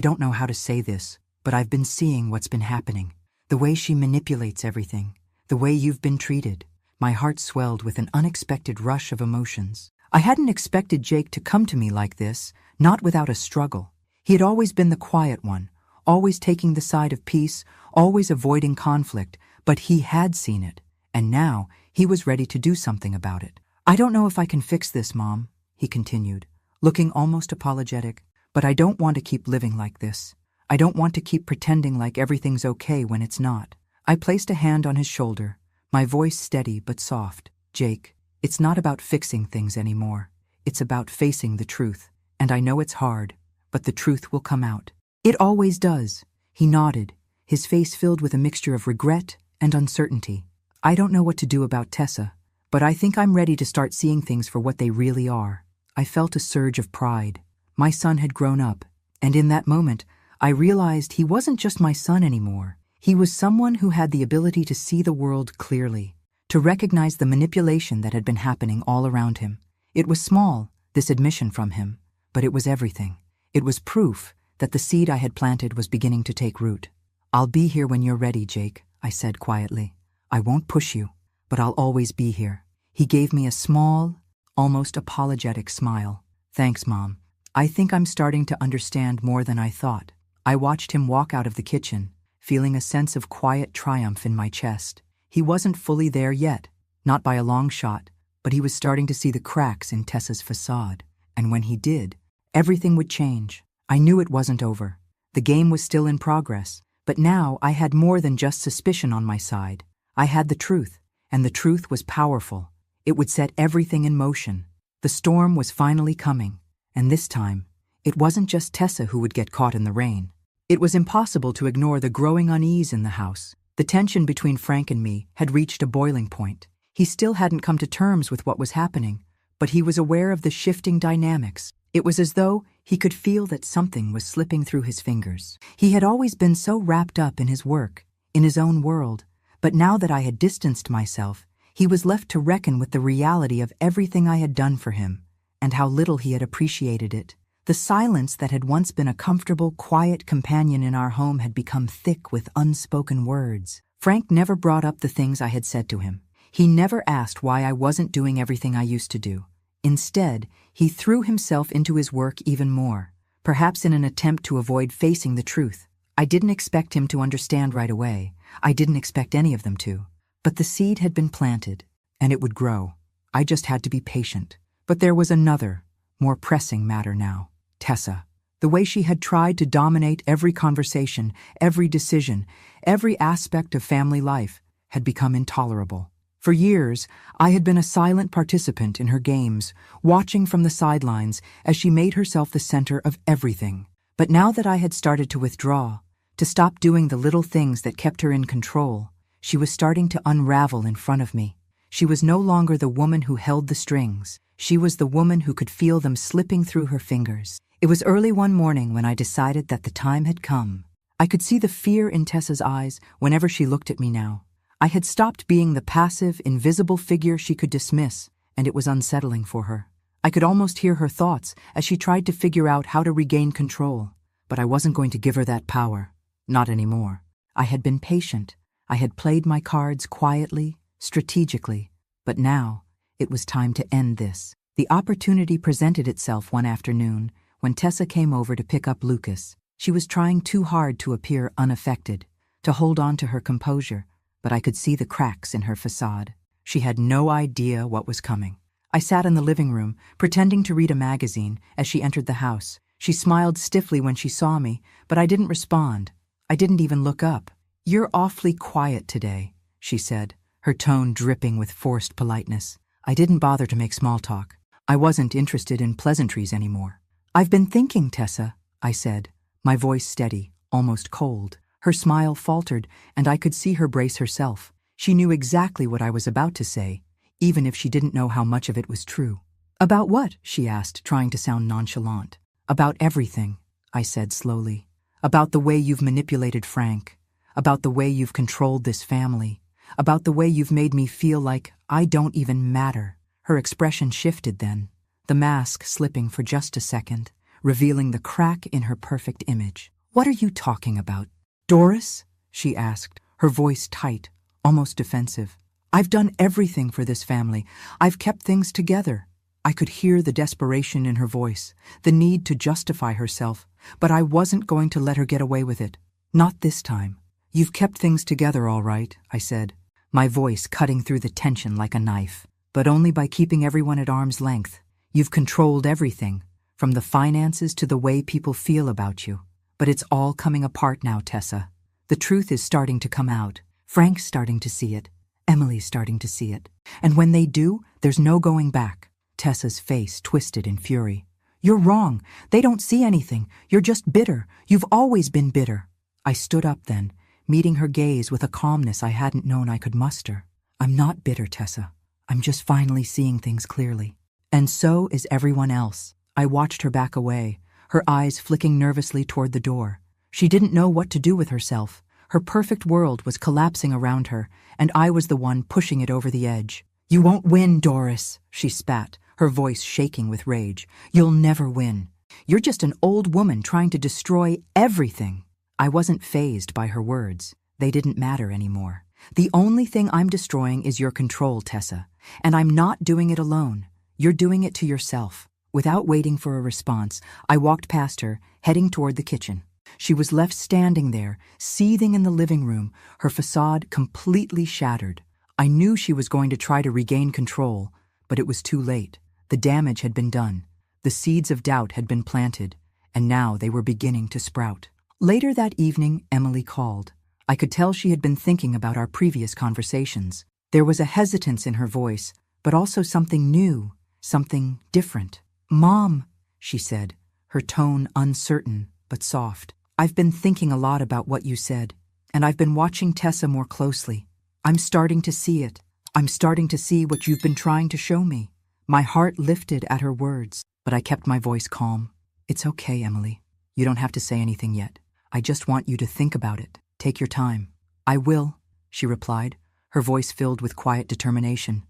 don't know how to say this, but I've been seeing what's been happening. The way she manipulates everything. The way you've been treated." My heart swelled with an unexpected rush of emotions. I hadn't expected Jake to come to me like this, not without a struggle. He had always been the quiet one, always taking the side of peace, always avoiding conflict, but he had seen it, and now he was ready to do something about it. "I don't know if I can fix this, Mom," he continued, looking almost apologetic, "but I don't want to keep living like this. I don't want to keep pretending like everything's okay when it's not." I placed a hand on his shoulder, my voice steady but soft. "Jake, it's not about fixing things anymore. It's about facing the truth. And I know it's hard, but the truth will come out." "It always does." He nodded, his face filled with a mixture of regret and uncertainty. "I don't know what to do about Tessa, but I think I'm ready to start seeing things for what they really are." I felt a surge of pride. My son had grown up, and in that moment, I realized he wasn't just my son anymore. He was someone who had the ability to see the world clearly, to recognize the manipulation that had been happening all around him. It was small, this admission from him, but it was everything. It was proof that the seed I had planted was beginning to take root. "I'll be here when you're ready, Jake," I said quietly. "I won't push you, but I'll always be here." He gave me a small, almost apologetic smile. "Thanks, Mom. I think I'm starting to understand more than I thought." I watched him walk out of the kitchen, feeling a sense of quiet triumph in my chest. He wasn't fully there yet, not by a long shot, but he was starting to see the cracks in Tessa's facade. And when he did, everything would change. I knew it wasn't over. The game was still in progress, but now I had more than just suspicion on my side. I had the truth, and the truth was powerful. It would set everything in motion. The storm was finally coming, and this time, it wasn't just Tessa who would get caught in the rain. It was impossible to ignore the growing unease in the house. The tension between Frank and me had reached a boiling point. He still hadn't come to terms with what was happening, but he was aware of the shifting dynamics. It was as though he could feel that something was slipping through his fingers. He had always been so wrapped up in his work, in his own world, but now that I had distanced myself, he was left to reckon with the reality of everything I had done for him, and how little he had appreciated it. The silence that had once been a comfortable, quiet companion in our home had become thick with unspoken words. Frank never brought up the things I had said to him. He never asked why I wasn't doing everything I used to do. Instead, he threw himself into his work even more, perhaps in an attempt to avoid facing the truth. I didn't expect him to understand right away. I didn't expect any of them to. But the seed had been planted, and it would grow. I just had to be patient. But there was another, more pressing matter now. Tessa. The way she had tried to dominate every conversation, every decision, every aspect of family life had become intolerable. For years, I had been a silent participant in her games, watching from the sidelines as she made herself the center of everything. But now that I had started to withdraw, to stop doing the little things that kept her in control, she was starting to unravel in front of me. She was no longer the woman who held the strings. She was the woman who could feel them slipping through her fingers. It was early one morning when I decided that the time had come. I could see the fear in Tessa's eyes whenever she looked at me now. I had stopped being the passive, invisible figure she could dismiss, and it was unsettling for her. I could almost hear her thoughts as she tried to figure out how to regain control. But I wasn't going to give her that power. Not anymore. I had been patient. I had played my cards quietly, strategically. But now, it was time to end this. The opportunity presented itself one afternoon when Tessa came over to pick up Lucas. She was trying too hard to appear unaffected, to hold on to her composure, but I could see the cracks in her facade. She had no idea what was coming. I sat in the living room, pretending to read a magazine as she entered the house. She smiled stiffly when she saw me, but I didn't respond. I didn't even look up. "You're awfully quiet today," she said, her tone dripping with forced politeness. I didn't bother to make small talk. I wasn't interested in pleasantries anymore. "I've been thinking, Tessa," I said, my voice steady, almost cold. Her smile faltered, and I could see her brace herself. She knew exactly what I was about to say, even if she didn't know how much of it was true. "About what?" she asked, trying to sound nonchalant. "About everything," I said slowly. "About the way you've manipulated Frank. About the way you've controlled this family. About the way you've made me feel like I don't even matter." Her expression shifted then, the mask slipping for just a second, revealing the crack in her perfect image. "What are you talking about?" "Doris?" she asked, her voice tight, almost defensive. "I've done everything for this family. I've kept things together." I could hear the desperation in her voice, the need to justify herself, but I wasn't going to let her get away with it. "Not this time." "You've kept things together all right," I said, my voice cutting through the tension like a knife. "But only by keeping everyone at arm's length. You've controlled everything, from the finances to the way people feel about you. But it's all coming apart now, Tessa. The truth is starting to come out. Frank's starting to see it. Emily's starting to see it. And when they do, there's no going back." Tessa's face twisted in fury. "You're wrong. They don't see anything. You're just bitter. You've always been bitter." I stood up then, meeting her gaze with a calmness I hadn't known I could muster. "I'm not bitter, Tessa. I'm just finally seeing things clearly. And so is everyone else." I watched her back away, her eyes flicking nervously toward the door. She didn't know what to do with herself. Her perfect world was collapsing around her, and I was the one pushing it over the edge. "You won't win, Doris," she spat, her voice shaking with rage. "You'll never win. You're just an old woman trying to destroy everything." I wasn't fazed by her words. They didn't matter anymore. "The only thing I'm destroying is your control, Tessa. And I'm not doing it alone. You're doing it to yourself." Without waiting for a response, I walked past her, heading toward the kitchen. She was left standing there, seething in the living room, her facade completely shattered. I knew she was going to try to regain control, but it was too late. The damage had been done. The seeds of doubt had been planted, and now they were beginning to sprout. Later that evening, Emily called. I could tell she had been thinking about our previous conversations. There was a hesitance in her voice, but also something new, something different. "Mom," she said, her tone uncertain but soft. "I've been thinking a lot about what you said, and I've been watching Tessa more closely. I'm starting to see it. I'm starting to see what you've been trying to show me." My heart lifted at her words, but I kept my voice calm. "It's okay, Emily. You don't have to say anything yet. I just want you to think about it. Take your time." "I will," she replied, her voice filled with quiet determination.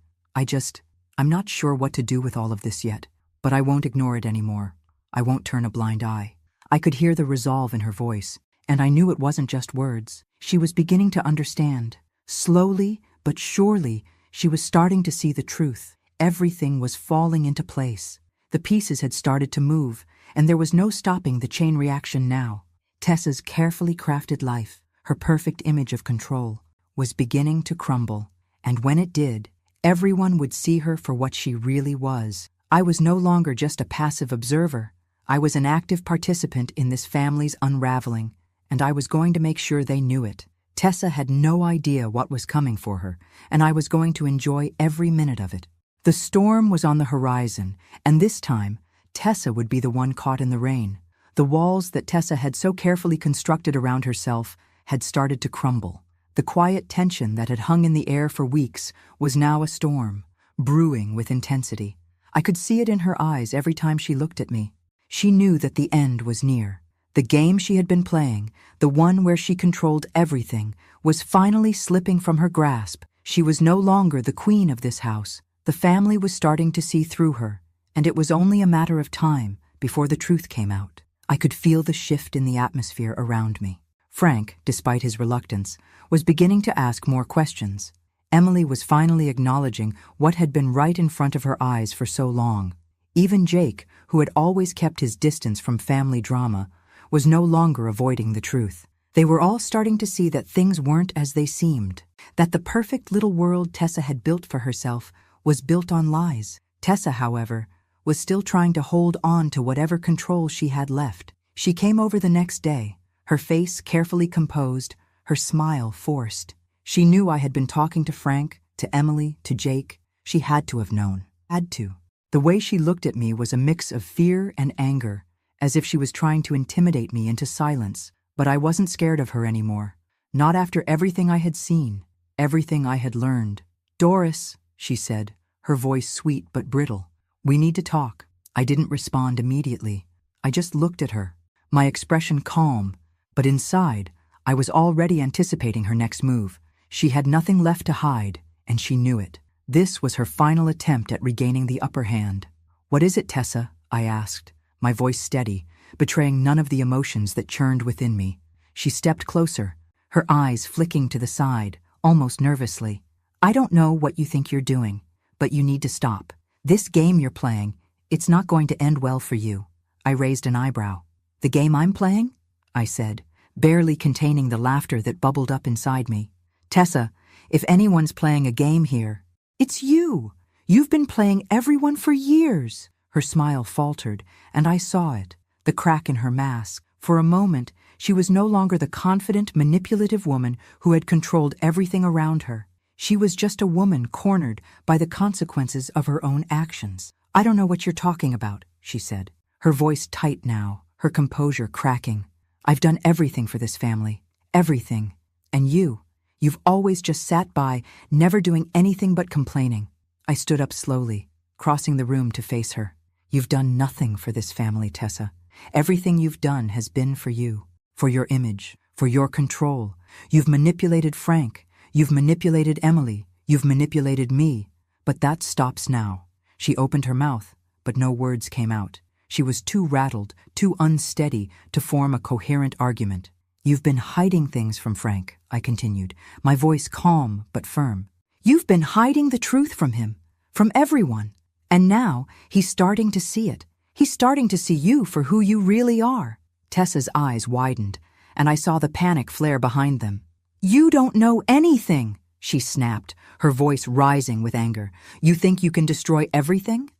I'm not sure what to do with all of this yet, but I won't ignore it anymore. I won't turn a blind eye." I could hear the resolve in her voice, and I knew it wasn't just words. She was beginning to understand. Slowly but surely, she was starting to see the truth. Everything was falling into place. The pieces had started to move, and there was no stopping the chain reaction now. Tessa's carefully crafted life, her perfect image of control, was beginning to crumble, and when it did, everyone would see her for what she really was. I was no longer just a passive observer. I was an active participant in this family's unraveling, and I was going to make sure they knew it. Tessa had no idea what was coming for her, and I was going to enjoy every minute of it. The storm was on the horizon, and this time, Tessa would be the one caught in the rain. The walls that Tessa had so carefully constructed around herself had started to crumble. The quiet tension that had hung in the air for weeks was now a storm, brewing with intensity. I could see it in her eyes every time she looked at me. She knew that the end was near. The game she had been playing, the one where she controlled everything, was finally slipping from her grasp. She was no longer the queen of this house. The family was starting to see through her, and it was only a matter of time before the truth came out. I could feel the shift in the atmosphere around me. Frank, despite his reluctance, was beginning to ask more questions. Emily was finally acknowledging what had been right in front of her eyes for so long. Even Jake, who had always kept his distance from family drama, was no longer avoiding the truth. They were all starting to see that things weren't as they seemed, that the perfect little world Tessa had built for herself was built on lies. Tessa, however, was still trying to hold on to whatever control she had left. She came over the next day, her face carefully composed, her smile forced. She knew I had been talking to Frank, to Emily, to Jake. She had to have known. Had to. The way she looked at me was a mix of fear and anger, as if she was trying to intimidate me into silence. But I wasn't scared of her anymore. Not after everything I had seen, everything I had learned. "Doris," she said, her voice sweet but brittle. "We need to talk." I didn't respond immediately. I just looked at her, my expression calm, but inside, I was already anticipating her next move. She had nothing left to hide, and she knew it. This was her final attempt at regaining the upper hand. "What is it, Tessa?" I asked, my voice steady, betraying none of the emotions that churned within me. She stepped closer, her eyes flicking to the side, almost nervously. "I don't know what you think you're doing, but you need to stop. This game you're playing, it's not going to end well for you." I raised an eyebrow. "The game I'm playing?" I said, barely containing the laughter that bubbled up inside me. "Tessa, if anyone's playing a game here, it's you. You've been playing everyone for years." Her smile faltered, and I saw it, the crack in her mask. For a moment, she was no longer the confident, manipulative woman who had controlled everything around her. She was just a woman cornered by the consequences of her own actions. "I don't know what you're talking about," she said, her voice tight now, her composure cracking. "I've done everything for this family. Everything. And you've always just sat by, never doing anything but complaining." I stood up slowly, crossing the room to face her. "You've done nothing for this family, Tessa. Everything you've done has been for you, for your image, for your control. You've manipulated Frank. You've manipulated Emily. You've manipulated me. But that stops now." She opened her mouth, but no words came out. She was too rattled, too unsteady to form a coherent argument. "You've been hiding things from Frank," I continued, my voice calm but firm. "You've been hiding the truth from him, from everyone. And now he's starting to see it. He's starting to see you for who you really are." Tessa's eyes widened, and I saw the panic flare behind them. "You don't know anything," she snapped, her voice rising with anger. "You think you can destroy everything?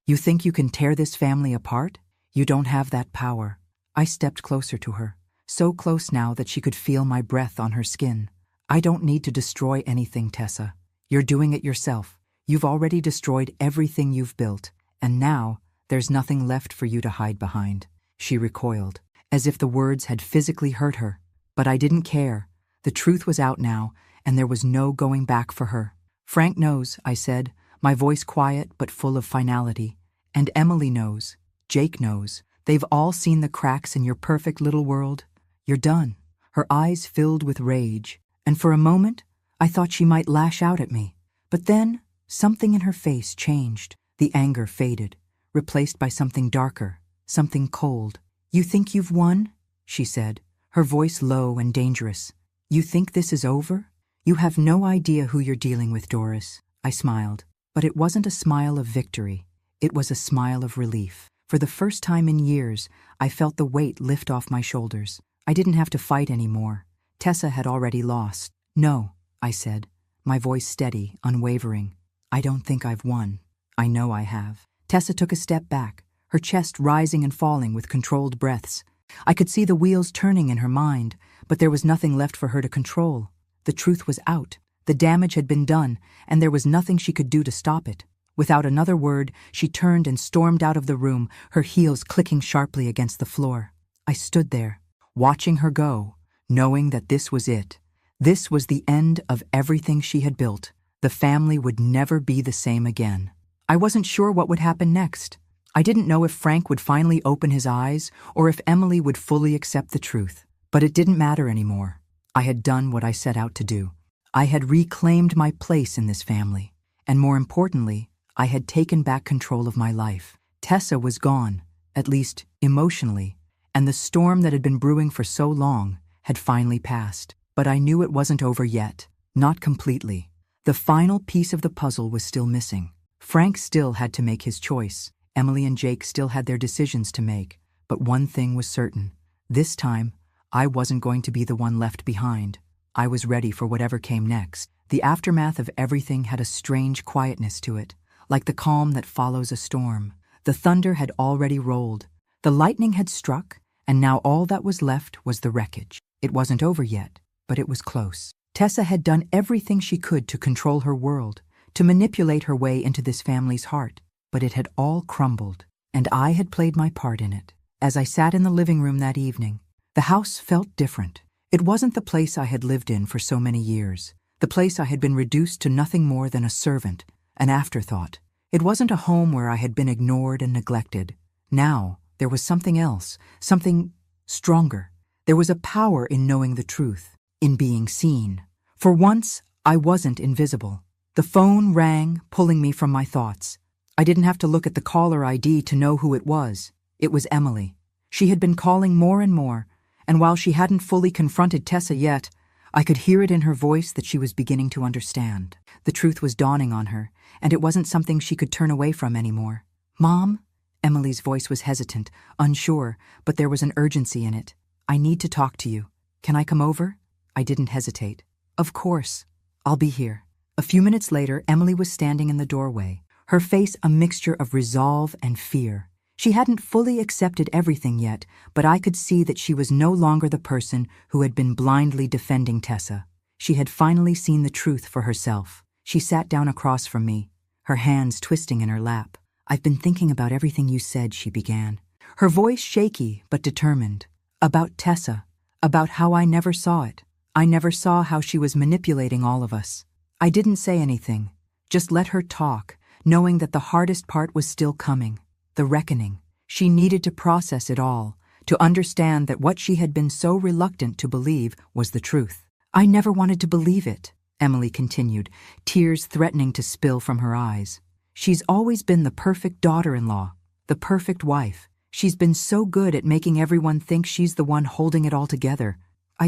You think you can tear this family apart? You don't have that power." I stepped closer to her, so close now that she could feel my breath on her skin. "I don't need to destroy anything, Tessa. You're doing it yourself. You've already destroyed everything you've built, and now there's nothing left for you to hide behind." She recoiled, as if the words had physically hurt her. But I didn't care. The truth was out now, and there was no going back for her. "Frank knows," I said, my voice quiet but full of finality. "And Emily knows. Jake knows. They've all seen the cracks in your perfect little world. You're done." Her eyes filled with rage, and for a moment, I thought she might lash out at me. But then, something in her face changed. The anger faded, replaced by something darker, something cold. "You think you've won?" she said, her voice low and dangerous. "You think this is over? You have no idea who you're dealing with, Doris." I smiled, but it wasn't a smile of victory. It was a smile of relief. For the first time in years, I felt the weight lift off my shoulders. I didn't have to fight anymore. Tessa had already lost. "No," I said, my voice steady, unwavering. "I don't think I've won. I know I have." Tessa took a step back, her chest rising and falling with controlled breaths. I could see the wheels turning in her mind, but there was nothing left for her to control. The truth was out. The damage had been done, and there was nothing she could do to stop it. Without another word, she turned and stormed out of the room, her heels clicking sharply against the floor. I stood there, watching her go, knowing that this was it. This was the end of everything she had built. The family would never be the same again. I wasn't sure what would happen next. I didn't know if Frank would finally open his eyes or if Emily would fully accept the truth. But it didn't matter anymore. I had done what I set out to do. I had reclaimed my place in this family. And more importantly, I had taken back control of my life. Tessa was gone, at least emotionally, and the storm that had been brewing for so long had finally passed. But I knew it wasn't over yet. Not completely. The final piece of the puzzle was still missing. Frank still had to make his choice. Emily and Jake still had their decisions to make. But one thing was certain. This time, I wasn't going to be the one left behind. I was ready for whatever came next. The aftermath of everything had a strange quietness to it, like the calm that follows a storm. The thunder had already rolled. The lightning had struck, and now all that was left was the wreckage. It wasn't over yet, but it was close. Tessa had done everything she could to control her world, to manipulate her way into this family's heart, but it had all crumbled, and I had played my part in it. As I sat in the living room that evening, the house felt different. It wasn't the place I had lived in for so many years, the place I had been reduced to nothing more than a servant, an afterthought. It wasn't a home where I had been ignored and neglected. Now, there was something else, something stronger. There was a power in knowing the truth, in being seen. For once, I wasn't invisible. The phone rang, pulling me from my thoughts. I didn't have to look at the caller ID to know who it was. It was Emily. She had been calling more and more, and while she hadn't fully confronted Tessa yet, I could hear it in her voice that she was beginning to understand. The truth was dawning on her, and it wasn't something she could turn away from anymore. "Mom?" Emily's voice was hesitant, unsure, but there was an urgency in it. "I need to talk to you. Can I come over?" I didn't hesitate. "Of course. I'll be here." A few minutes later, Emily was standing in the doorway, her face a mixture of resolve and fear. She hadn't fully accepted everything yet, but I could see that she was no longer the person who had been blindly defending Tessa. She had finally seen the truth for herself. She sat down across from me, her hands twisting in her lap. "I've been thinking about everything you said," she began, her voice shaky but determined. "About Tessa, about how I never saw it. I never saw how she was manipulating all of us. I didn't say anything, just let her talk, knowing that the hardest part was still coming. The reckoning. She needed to process it all, to understand that what she had been so reluctant to believe was the truth. I never wanted to believe it," Emily continued, tears threatening to spill from her eyes. "She's always been the perfect daughter-in-law, the perfect wife. She's been so good at making everyone think she's the one holding it all together. I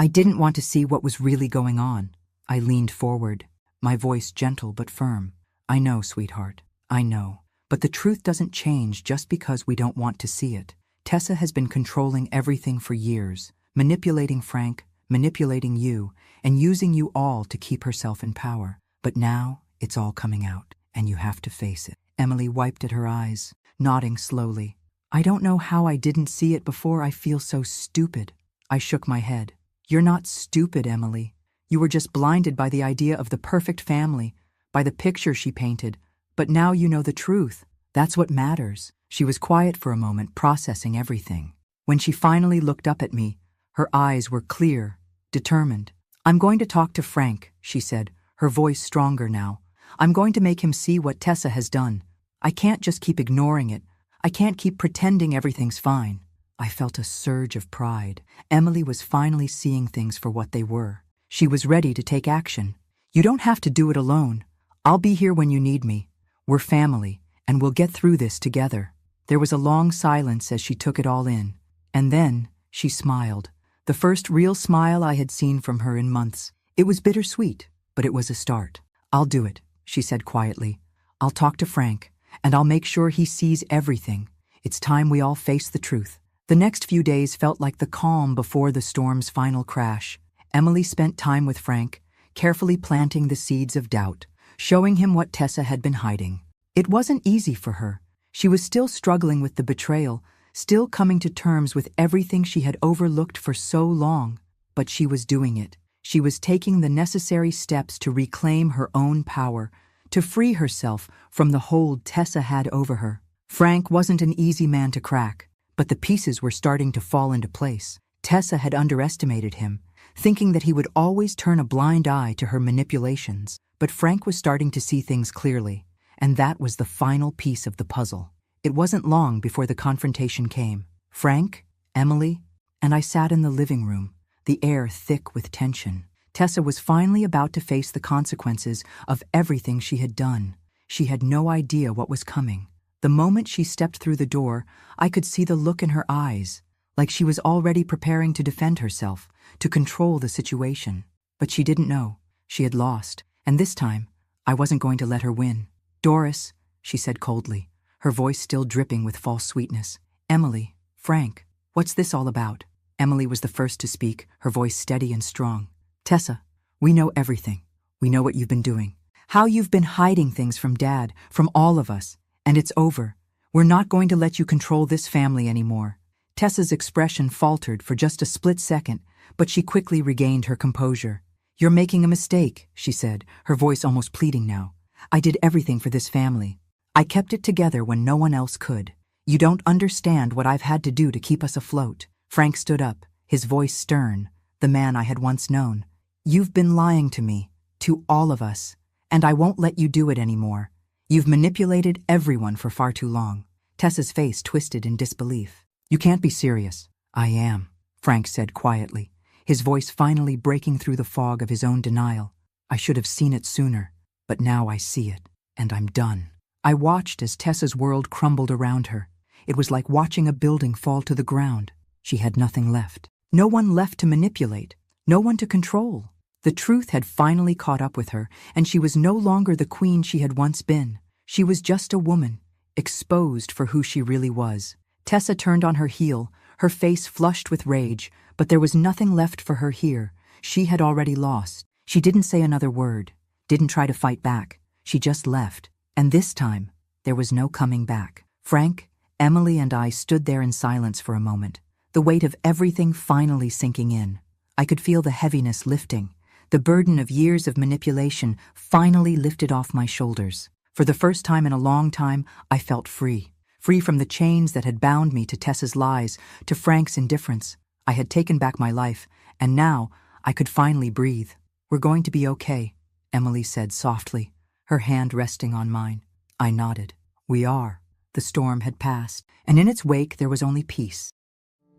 didn't want to see what was really going on." I leaned forward, my voice gentle but firm. "I know, sweetheart, I know. But the truth doesn't change just because we don't want to see it. Tessa has been controlling everything for years, manipulating Frank, manipulating you, and using you all to keep herself in power. But now it's all coming out, and you have to face it." Emily wiped at her eyes, nodding slowly. "I don't know how I didn't see it before. I feel so stupid." I shook my head. "You're not stupid, Emily. You were just blinded by the idea of the perfect family, by the picture she painted. But now you know the truth. That's what matters." She was quiet for a moment, processing everything. When she finally looked up at me, her eyes were clear, determined. "I'm going to talk to Frank," she said, her voice stronger now. "I'm going to make him see what Tessa has done. I can't just keep ignoring it. I can't keep pretending everything's fine." I felt a surge of pride. Emily was finally seeing things for what they were. She was ready to take action. "You don't have to do it alone. I'll be here when you need me. We're family, and we'll get through this together." There was a long silence as she took it all in. And then she smiled. The first real smile I had seen from her in months. It was bittersweet, but it was a start. "I'll do it," she said quietly. "I'll talk to Frank, and I'll make sure he sees everything. It's time we all face the truth." The next few days felt like the calm before the storm's final crash. Emily spent time with Frank, carefully planting the seeds of doubt, showing him what Tessa had been hiding. It wasn't easy for her. She was still struggling with the betrayal, still coming to terms with everything she had overlooked for so long. But she was doing it. She was taking the necessary steps to reclaim her own power, to free herself from the hold Tessa had over her. Frank wasn't an easy man to crack, but the pieces were starting to fall into place. Tessa had underestimated him, thinking that he would always turn a blind eye to her manipulations. But Frank was starting to see things clearly, and that was the final piece of the puzzle. It wasn't long before the confrontation came. Frank, Emily, and I sat in the living room, the air thick with tension. Tessa was finally about to face the consequences of everything she had done. She had no idea what was coming. The moment she stepped through the door, I could see the look in her eyes, like she was already preparing to defend herself, to control the situation. But she didn't know. She had lost, and this time, I wasn't going to let her win. "Doris," she said coldly, her voice still dripping with false sweetness. "Emily, Frank, what's this all about?" Emily was the first to speak, her voice steady and strong. "Tessa, we know everything. We know what you've been doing. How you've been hiding things from Dad, from all of us. And it's over. We're not going to let you control this family anymore." Tessa's expression faltered for just a split second, but she quickly regained her composure. "You're making a mistake," she said, her voice almost pleading now. "I did everything for this family. I kept it together when no one else could. You don't understand what I've had to do to keep us afloat." Frank stood up, his voice stern, the man I had once known. "You've been lying to me, to all of us, and I won't let you do it anymore. You've manipulated everyone for far too long." Tessa's face twisted in disbelief. "You can't be serious." "I am," Frank said quietly, his voice finally breaking through the fog of his own denial. "I should have seen it sooner, but now I see it, and I'm done." I watched as Tessa's world crumbled around her. It was like watching a building fall to the ground. She had nothing left. No one left to manipulate, no one to control. The truth had finally caught up with her, and she was no longer the queen she had once been. She was just a woman, exposed for who she really was. Tessa turned on her heel, her face flushed with rage, but there was nothing left for her here. She had already lost. She didn't say another word, didn't try to fight back. She just left. And this time, there was no coming back. Frank, Emily, and I stood there in silence for a moment, the weight of everything finally sinking in. I could feel the heaviness lifting, the burden of years of manipulation finally lifted off my shoulders. For the first time in a long time, I felt free. Free from the chains that had bound me to Tessa's lies, to Frank's indifference. I had taken back my life, and now I could finally breathe. "We're going to be okay," Emily said softly, her hand resting on mine. I nodded. "We are." The storm had passed, and in its wake there was only peace.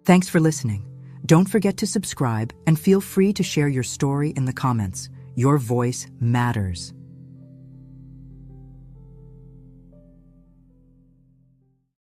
Thanks for listening. Don't forget to subscribe and feel free to share your story in the comments. Your voice matters.